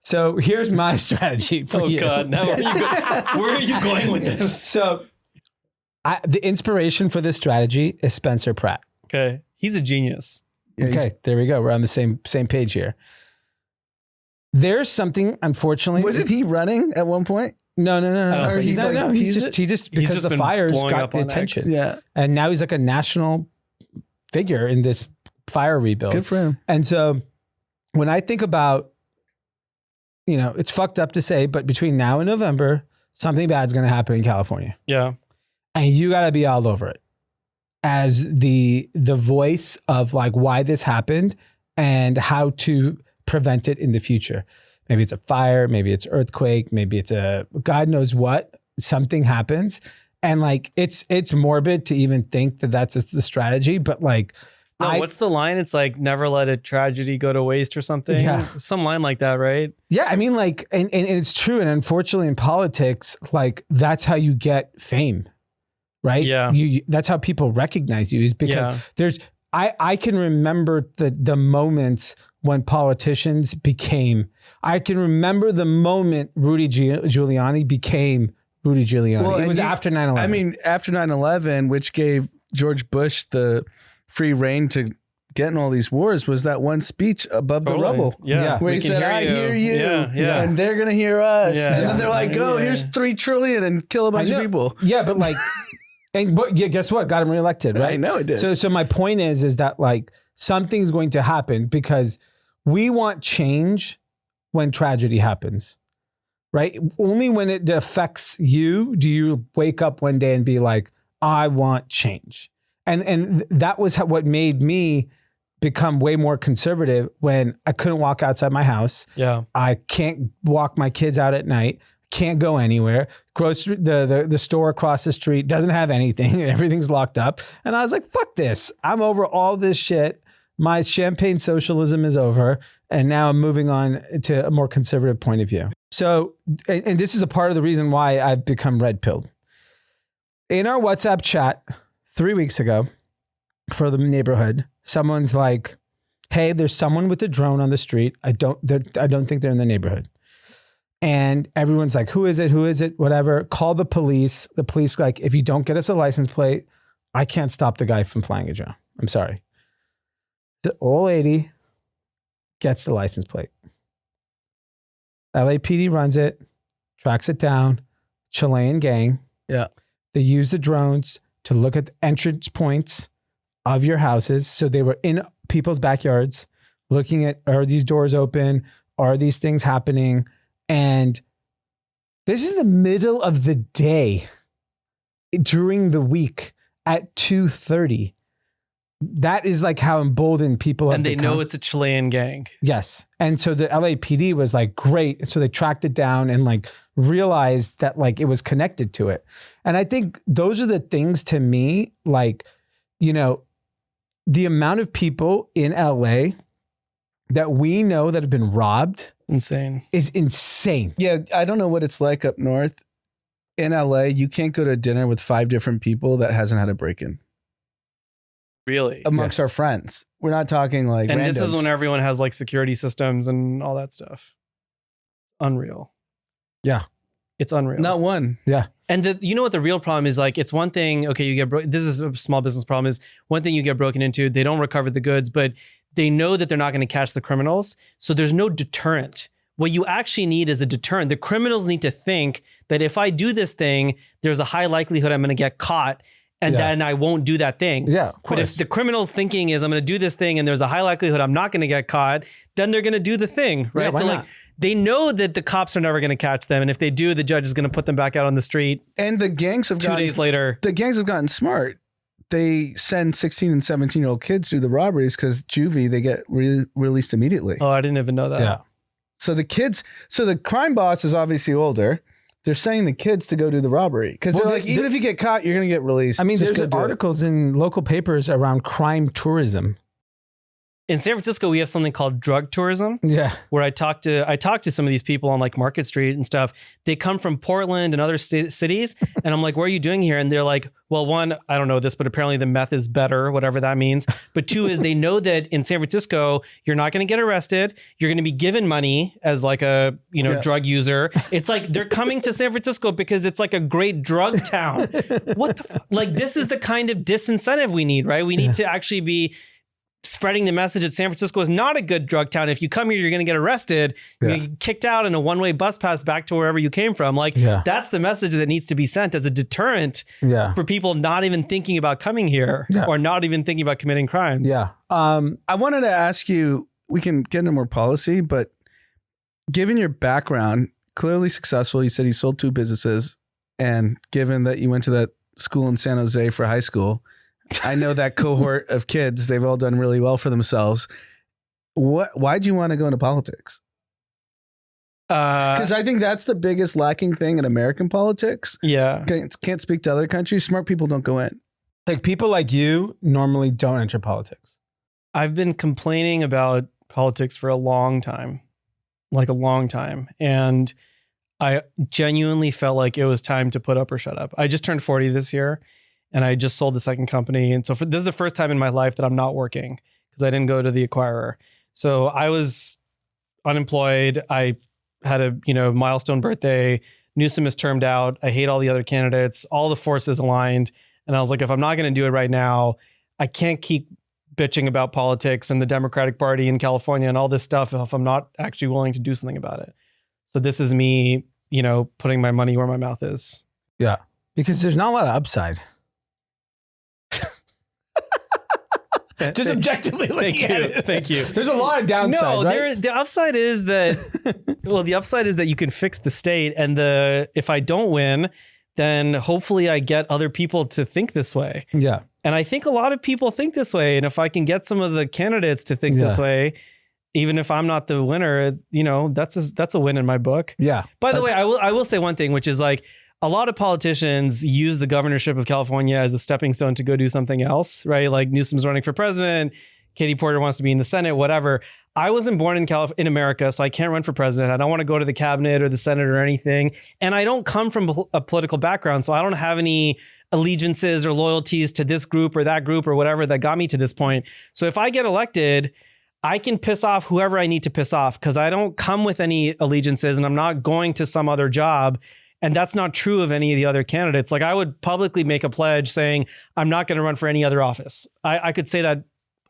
[SPEAKER 1] So here's my strategy for you. Oh God,
[SPEAKER 3] now where are you going with this?
[SPEAKER 1] So the inspiration for this strategy is Spencer Pratt.
[SPEAKER 3] Okay. He's a genius.
[SPEAKER 1] Okay, there we go. We're on the same page here. There's something, unfortunately.
[SPEAKER 2] Wasn't he running at one point?
[SPEAKER 1] No. He just because
[SPEAKER 3] just
[SPEAKER 1] the fires got the attention.
[SPEAKER 2] Yeah.
[SPEAKER 1] And now he's like a national figure in this fire rebuild.
[SPEAKER 2] Good for him.
[SPEAKER 1] And so when I think about, it's fucked up to say, but between now and November, something bad's going to happen in California.
[SPEAKER 3] Yeah.
[SPEAKER 1] And you got to be all over it as the voice of like why this happened and how to prevent it in the future. Maybe it's a fire, maybe it's earthquake, maybe it's a God knows what, something happens. And like, it's morbid to even think that that's the strategy, but like,
[SPEAKER 3] what's the line? It's like, never let a tragedy go to waste or something.
[SPEAKER 1] Yeah.
[SPEAKER 3] Some line like that, right?
[SPEAKER 1] Yeah. I mean, like, and it's true. And unfortunately in politics, like that's how you get fame, right?
[SPEAKER 3] Yeah.
[SPEAKER 1] That's how people recognize you is because I can remember the moments when politicians I can remember the moment Rudy Giuliani became Rudy Giuliani. Well, it was after 9/11.
[SPEAKER 2] I mean, after 9/11, which gave George Bush the free reign to get in all these wars, was that one speech above the rubble.
[SPEAKER 3] Yeah.
[SPEAKER 2] Where he said, I hear you.
[SPEAKER 3] Yeah.
[SPEAKER 2] And they're going to hear us.
[SPEAKER 3] Yeah.
[SPEAKER 2] And then they're like, here's $3 trillion and kill a bunch of people.
[SPEAKER 1] Yeah. But like, guess what? Got him reelected, right?
[SPEAKER 2] I know it did.
[SPEAKER 1] So my point is that like something's going to happen because we want change when tragedy happens, right? Only when it affects you do you wake up one day and be like, I want change. And that was what made me become way more conservative when I couldn't walk outside my house.
[SPEAKER 3] Yeah.
[SPEAKER 1] I can't walk my kids out at night. Can't go anywhere. The store across the street doesn't have anything. Everything's locked up. And I was like, fuck this. I'm over all this shit. My champagne socialism is over. And now I'm moving on to a more conservative point of view. So, and this is a part of the reason why I've become red pilled. In our WhatsApp chat 3 weeks ago for the neighborhood, someone's like, hey, there's someone with a drone on the street. I don't think they're in the neighborhood. And everyone's like, who is it? Who is it? Whatever. Call the police. The police like, if you don't get us a license plate, I can't stop the guy from flying a drone. I'm sorry. The old lady gets the license plate. LAPD runs it, tracks it down. Chilean gang.
[SPEAKER 2] Yeah.
[SPEAKER 1] They use the drones to look at the entrance points of your houses. So they were in people's backyards looking at, are these doors open? Are these things happening? And this is the middle of the day during the week at 2:30. that is like how emboldened people
[SPEAKER 3] and they know it's a Chilean gang.
[SPEAKER 1] Yes. And so the LAPD was like, great. So they tracked it down and like realized that like it was connected to it. And I think those are the things to me, like, you know, the amount of people in LA that we know that have been robbed is insane.
[SPEAKER 2] Yeah. I don't know what it's like up north. In LA, you can't go to dinner with 5 different people that hasn't had a break-in.
[SPEAKER 3] Really?
[SPEAKER 2] Amongst our friends. We're not talking like
[SPEAKER 3] And
[SPEAKER 2] randoms.
[SPEAKER 3] this is when everyone has like security systems and all that stuff. Unreal.
[SPEAKER 1] Yeah.
[SPEAKER 3] It's unreal.
[SPEAKER 2] Not one.
[SPEAKER 1] Yeah.
[SPEAKER 3] And you know what the real problem is? Like, it's one thing, okay, you get, this is a small business problem, is one thing you get broken into, they don't recover the goods, but they know that they're not going to catch the criminals. So there's no deterrent. What you actually need is a deterrent. The criminals need to think that if I do this thing, there's a high likelihood I'm going to get caught. And then I won't do that thing.
[SPEAKER 1] Yeah, of course.
[SPEAKER 3] But if the criminal's thinking is I'm going to do this thing and there's a high likelihood I'm not going to get caught, then they're going to do the thing, right?
[SPEAKER 1] Yeah, why
[SPEAKER 3] so
[SPEAKER 1] not?
[SPEAKER 3] like they know that the cops are never going to catch them, and if they do, the judge is going to put them back out on the street.
[SPEAKER 2] And the gangs have
[SPEAKER 3] 2 days later.
[SPEAKER 2] The gangs have gotten smart. They send 16 and 17-year-old kids through the robberies because juvie, they get released immediately.
[SPEAKER 3] Oh, I didn't even know that.
[SPEAKER 1] Yeah.
[SPEAKER 2] So the crime boss is obviously older. They're sending the kids to go do the robbery because they're like, even if you get caught, you're going to get released.
[SPEAKER 1] I mean,
[SPEAKER 2] Just
[SPEAKER 1] there's
[SPEAKER 2] go do it.
[SPEAKER 1] articles in local papers around crime tourism.
[SPEAKER 3] In San Francisco, we have something called drug tourism.
[SPEAKER 1] Yeah.
[SPEAKER 3] Where I talk to some of these people on like Market Street and stuff. They come from Portland and other cities, and I'm like, "What are you doing here?" And they're like, "Well, one, I don't know this, but apparently the meth is better, whatever that means. But two is they know that in San Francisco, you're not going to get arrested. You're going to be given money as like a drug user. It's like they're coming to San Francisco because it's like a great drug town. What the fuck? Like this is the kind of disincentive we need, right? We need to actually be spreading the message that San Francisco is not a good drug town. If you come here, you're going to get arrested. You're going to get kicked out in a one-way bus pass back to wherever you came from. Like that's the message that needs to be sent as a deterrent for people not even thinking about coming here or not even thinking about committing crimes.
[SPEAKER 1] Yeah.
[SPEAKER 2] I wanted to ask you, we can get into more policy, but given your background, clearly successful, you said you sold 2 businesses, and given that you went to that school in San Jose for high school, I know that cohort of kids, they've all done really well for themselves. Why'd you want to go into politics? Because I think that's the biggest lacking thing in American politics.
[SPEAKER 3] Yeah.
[SPEAKER 2] Can't speak to other countries. Smart people don't go in.
[SPEAKER 1] Like people like you normally don't enter politics.
[SPEAKER 3] I've been complaining about politics for a long time, And I genuinely felt like it was time to put up or shut up. I just turned 40 this year. And I just sold the second company. And so this is the first time in my life that I'm not working because I didn't go to the acquirer. So I was unemployed. I had a milestone birthday. Newsom is termed out. I hate all the other candidates. All the forces aligned. And I was like, if I'm not going to do it right now, I can't keep bitching about politics and the Democratic Party in California and all this stuff if I'm not actually willing to do something about it. So this is me, putting my money where my mouth is.
[SPEAKER 1] Yeah. Because there's not a lot of upside. Just objectively looking at it.
[SPEAKER 3] Thank you.
[SPEAKER 1] There's a lot of downside, right?
[SPEAKER 3] The upside is that, the upside is that you can fix the state, and if I don't win, then hopefully I get other people to think this way.
[SPEAKER 1] Yeah.
[SPEAKER 3] And I think a lot of people think this way. And if I can get some of the candidates to think this way, even if I'm not the winner, that's a win in my book.
[SPEAKER 1] Yeah.
[SPEAKER 3] By the way, I will say one thing, which is like, a lot of politicians use the governorship of California as a stepping stone to go do something else, right? Like Newsom's running for president, Katie Porter wants to be in the Senate, whatever. I wasn't born in America, so I can't run for president. I don't want to go to the cabinet or the Senate or anything. And I don't come from a political background, so I don't have any allegiances or loyalties to this group or that group or whatever that got me to this point. So if I get elected, I can piss off whoever I need to piss off because I don't come with any allegiances and I'm not going to some other job. And that's not true of any of the other candidates. Like I would publicly make a pledge saying, I'm not going to run for any other office. I could say that.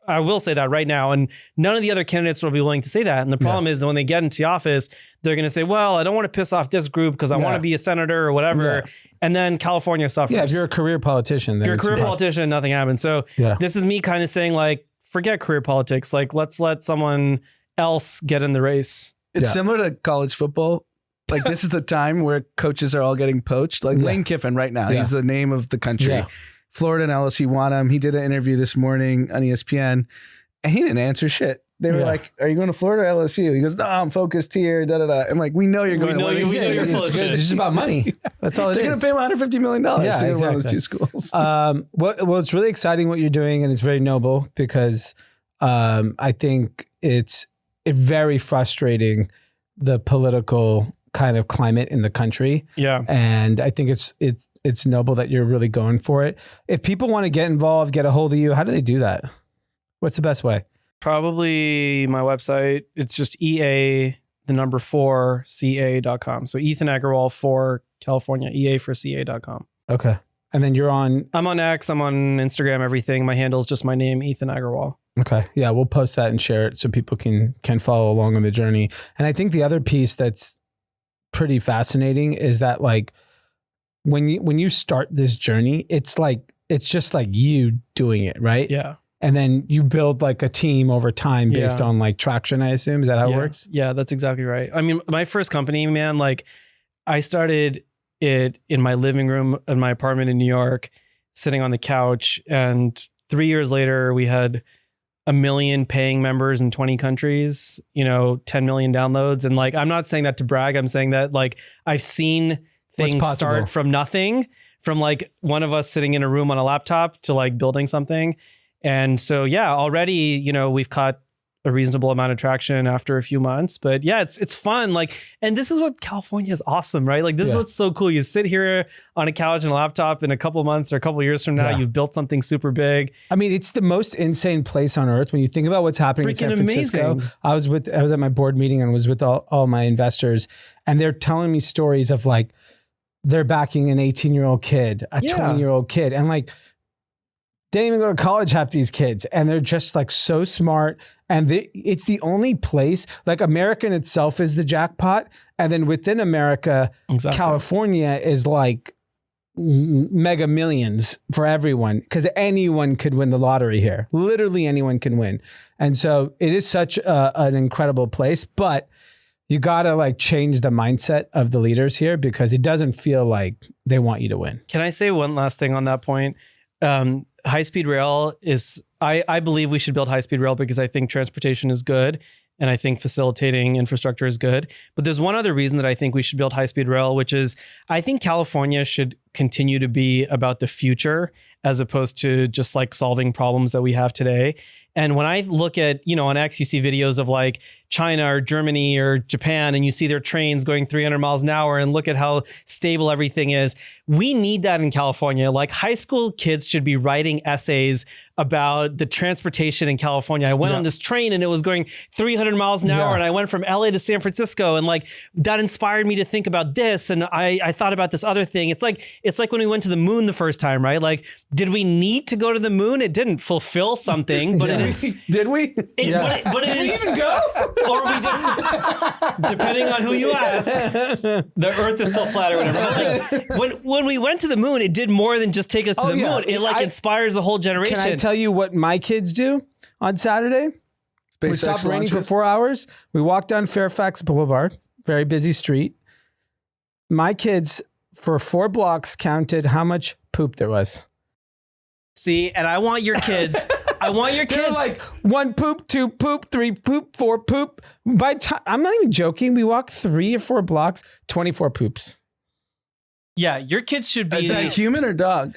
[SPEAKER 3] I will say that right now. And none of the other candidates will be willing to say that. And the problem is that when they get into the office, they're going to say, well, I don't want to piss off this group because I want to be a senator or whatever. Yeah. And then California suffers.
[SPEAKER 1] Yeah, if you're a career politician.
[SPEAKER 3] If you're a career politician, nothing happens. So this is me kind of saying like, forget career politics. Like let's let someone else get in the race.
[SPEAKER 2] It's similar to college football. Like this is the time where coaches are all getting poached. Like Lane Kiffin right now, he's the name of the country. Yeah. Florida and LSU want him. He did an interview this morning on ESPN, and he didn't answer shit. They were like, "Are you going to Florida or LSU?" He goes, "No, I'm focused here." Da da da. I'm like, "We know you're going to LSU.
[SPEAKER 3] We know you're full of shit.
[SPEAKER 1] It's just about money. That's all it is.
[SPEAKER 2] They're going to pay him $150 million to go to one of those two schools.
[SPEAKER 1] Well, it's really exciting what you're doing, and it's very noble because I think it's very frustrating, the political kind of climate in the country.
[SPEAKER 3] Yeah.
[SPEAKER 1] And I think it's noble that you're really going for it. If people want to get involved, get a hold of you, how do they do that? What's the best way?
[SPEAKER 3] Probably my website. It's just EA4ca.com. So Ethan Agarwal for California, EA4ca.com.
[SPEAKER 1] Okay. And then
[SPEAKER 3] I'm on X, I'm on Instagram, everything. My handle is just my name, Ethan Agarwal.
[SPEAKER 1] Okay. Yeah, we'll post that and share it so people can follow along on the journey. And I think the other piece that's pretty fascinating is that like when you start this journey, it's just like you doing it, right?
[SPEAKER 3] Yeah.
[SPEAKER 1] And then you build like a team over time based on like traction, I assume. Is that how it works?
[SPEAKER 3] Yeah, that's exactly right. I mean, my first company, man, like I started it in my living room in my apartment in New York, sitting on the couch. And 3 years later, we had 1 million paying members in 20 countries, 10 million downloads. And like, I'm not saying that to brag. I'm saying that like I've seen things start from nothing, from like one of us sitting in a room on a laptop to like building something. And so, yeah, already, we've caught a reasonable amount of traction after a few months, but yeah, it's fun. Like, and this is what California is awesome, right? Like this is what's so cool. You sit here on a couch and a laptop in a couple of months or a couple of years from now, you've built something super big.
[SPEAKER 1] I mean, it's the most insane place on earth. When you think about what's happening in San Francisco, amazing. I was at my board meeting and was with all my investors, and they're telling me stories of like, they're backing an 18-year-old kid, a 20-year-old kid. And like, they didn't even go to college, half these kids. And they're just like so smart. And it's the only place, like America in itself is the jackpot. And then within America, California is like mega millions for everyone, because anyone could win the lottery here. Literally anyone can win. And so it is such an incredible place, but you got to like change the mindset of the leaders here, because it doesn't feel like they want you to win.
[SPEAKER 3] Can I say one last thing on that point? High-speed rail is, I believe we should build high-speed rail because I think transportation is good and I think facilitating infrastructure is good. But there's one other reason that I think we should build high-speed rail, which is I think California should continue to be about the future as opposed to just like solving problems that we have today. And when I look at, on X, you see videos of like China or Germany or Japan, and you see their trains going 300 miles an hour and look at how stable everything is. We need that in California. Like high school kids should be writing essays about the transportation in California. I went on this train and it was going 300 miles an hour and I went from LA to San Francisco, and like that inspired me to think about this. And I thought about this other thing. It's like when we went to the moon the first time, right? Like, did we need to go to the moon? It didn't fulfill something, but
[SPEAKER 2] did we?
[SPEAKER 3] But did we even go? Or we did, depending on who you ask. The Earth is still flat or whatever. Like, when we went to the moon, it did more than just take us to the moon. It inspires a whole generation.
[SPEAKER 1] Can I tell you what my kids do on Saturday? We stopped raining for 4 hours. We walked down Fairfax Boulevard, very busy street. My kids, for 4 blocks, counted how much poop there was.
[SPEAKER 3] See, and I want your kids.
[SPEAKER 1] They're like 1 poop, 2 poop, 3 poop, 4 poop. By time, I'm not even joking. We walked 3 or 4 blocks, 24 poops.
[SPEAKER 3] Yeah, your kids should be.
[SPEAKER 2] Is that human or dog?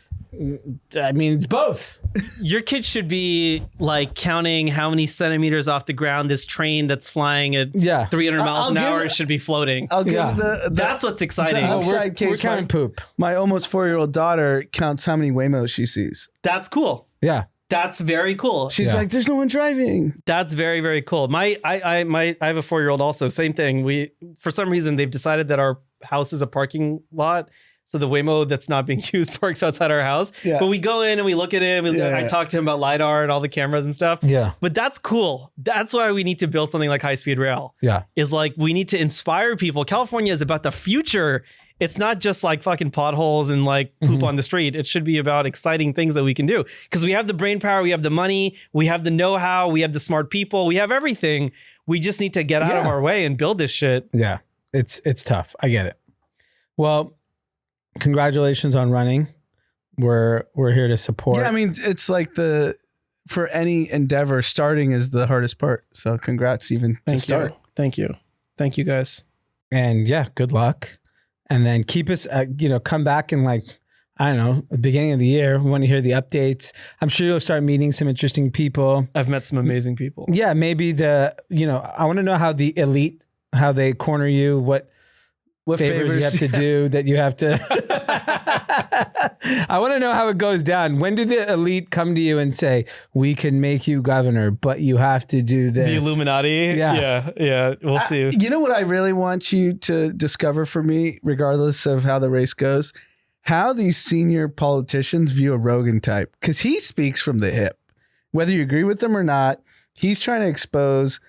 [SPEAKER 1] I mean, it's both.
[SPEAKER 3] Your kids should be like counting how many centimeters off the ground this train that's flying at 300 miles an hour should be floating.
[SPEAKER 2] I'll give
[SPEAKER 3] that's what's exciting.
[SPEAKER 1] We're counting poop.
[SPEAKER 2] My almost 4-year-old daughter counts how many Waymos she sees.
[SPEAKER 3] That's cool.
[SPEAKER 1] Yeah.
[SPEAKER 3] That's very cool.
[SPEAKER 2] She's like, there's no one driving.
[SPEAKER 3] That's very, very cool. I have a 4-year-old also. Same thing. For some reason, they've decided that our house is a parking lot. So the Waymo that's not being used parks outside our house. Yeah. But we go in and we look at it. I talk to him about LiDAR and all the cameras and stuff.
[SPEAKER 1] Yeah.
[SPEAKER 3] But that's cool. That's why we need to build something like high-speed rail.
[SPEAKER 1] Yeah.
[SPEAKER 3] Is like we need to inspire people. California is about the future. It's not just like fucking potholes and like poop on the street. It should be about exciting things that we can do. Because we have the brain power, we have the money, we have the know-how, we have the smart people, we have everything. We just need to get out of our way and build this shit.
[SPEAKER 1] Yeah. It's tough. I get it. Well, congratulations on running. we're here to support.
[SPEAKER 2] Yeah, I mean, it's like for any endeavor, starting is the hardest part. So congrats even to start.
[SPEAKER 3] Thank you. Thank you guys.
[SPEAKER 1] And yeah, good luck. And then keep us, come back in like, I don't know, the beginning of the year. We want to hear the updates. I'm sure you'll start meeting some interesting people.
[SPEAKER 3] I've met some amazing people.
[SPEAKER 1] Yeah, maybe I want to know how the elite, how they corner you, what favors you have to do that you have to. I want to know how it goes down. When do the elite come to you and say, we can make you governor, but you have to do this?
[SPEAKER 3] The Illuminati? Yeah. We'll see.
[SPEAKER 2] You know what I really want you to discover for me, regardless of how the race goes? How these senior politicians view a Rogan type. Because he speaks from the hip. Whether you agree with them or not, he's trying to expose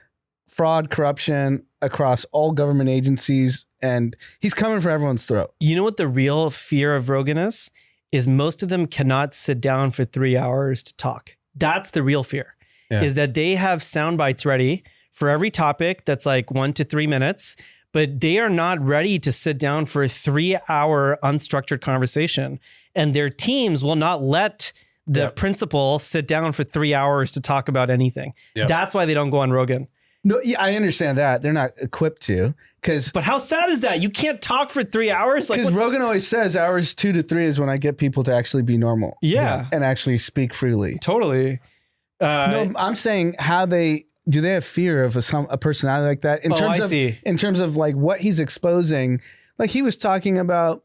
[SPEAKER 2] fraud, corruption across all government agencies, and he's coming for everyone's throat.
[SPEAKER 3] You know what the real fear of Rogan is? Is most of them cannot sit down for 3 hours to talk. That's the real fear, is that they have sound bites ready for every topic that's like 1 to 3 minutes, but they are not ready to sit down for a 3-hour unstructured conversation. And their teams will not let the principal sit down for 3 hours to talk about anything. Yep. That's why they don't go on Rogan.
[SPEAKER 2] No, yeah, I understand that. They're not equipped to.
[SPEAKER 3] But how sad is that? You can't talk for 3 hours?
[SPEAKER 2] Because Rogan always says hours 2 to 3 is when I get people to actually be normal.
[SPEAKER 3] Yeah.
[SPEAKER 2] And actually speak freely.
[SPEAKER 3] Totally.
[SPEAKER 2] No, I'm saying do they have fear of a personality like that? In terms of like what he's exposing, like he was talking about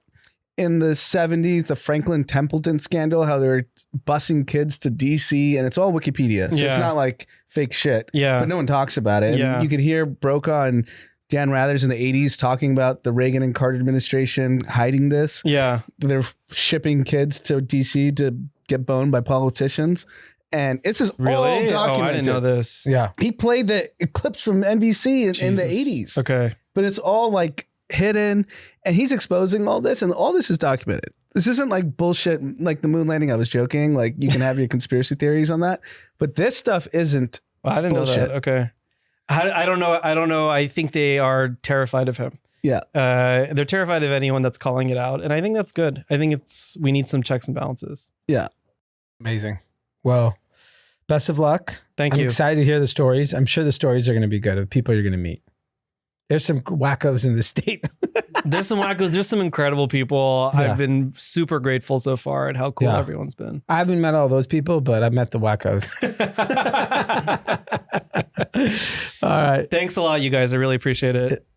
[SPEAKER 2] in the 70s, the Franklin Templeton scandal, how they were busing kids to DC, and it's all Wikipedia. So it's not like fake shit.
[SPEAKER 3] Yeah.
[SPEAKER 2] But no one talks about it.
[SPEAKER 3] Yeah.
[SPEAKER 2] And you could hear Brokaw and Dan Rathers in the 80s talking about the Reagan and Carter administration hiding this.
[SPEAKER 3] Yeah.
[SPEAKER 2] They're shipping kids to DC to get boned by politicians. And it's just all documented.
[SPEAKER 3] Oh, I didn't know this.
[SPEAKER 1] Yeah.
[SPEAKER 2] He played the clips from NBC in the 80s.
[SPEAKER 3] Okay.
[SPEAKER 2] But it's all like hidden, and he's exposing all this, and all this is documented. This isn't like bullshit like the moon landing. I was joking. Like you can have your conspiracy theories on that, but this stuff isn't
[SPEAKER 3] I didn't
[SPEAKER 2] bullshit.
[SPEAKER 3] know that. Okay. I don't know. I think they are terrified of him.
[SPEAKER 2] Yeah.
[SPEAKER 3] They're terrified of anyone that's calling it out. And I think that's good. I think we need some checks and balances.
[SPEAKER 2] Yeah.
[SPEAKER 1] Amazing. Well, best of luck.
[SPEAKER 3] Thank you.
[SPEAKER 1] I'm excited to hear the stories. I'm sure the stories are going to be good of the people you're going to meet. There's some wackos in the state.
[SPEAKER 3] There's some wackos. There's some incredible people.
[SPEAKER 1] Yeah.
[SPEAKER 3] I've been super grateful so far at how cool everyone's been.
[SPEAKER 1] I haven't met all those people, but I've met the wackos. All right.
[SPEAKER 3] Thanks a lot, you guys. I really appreciate it.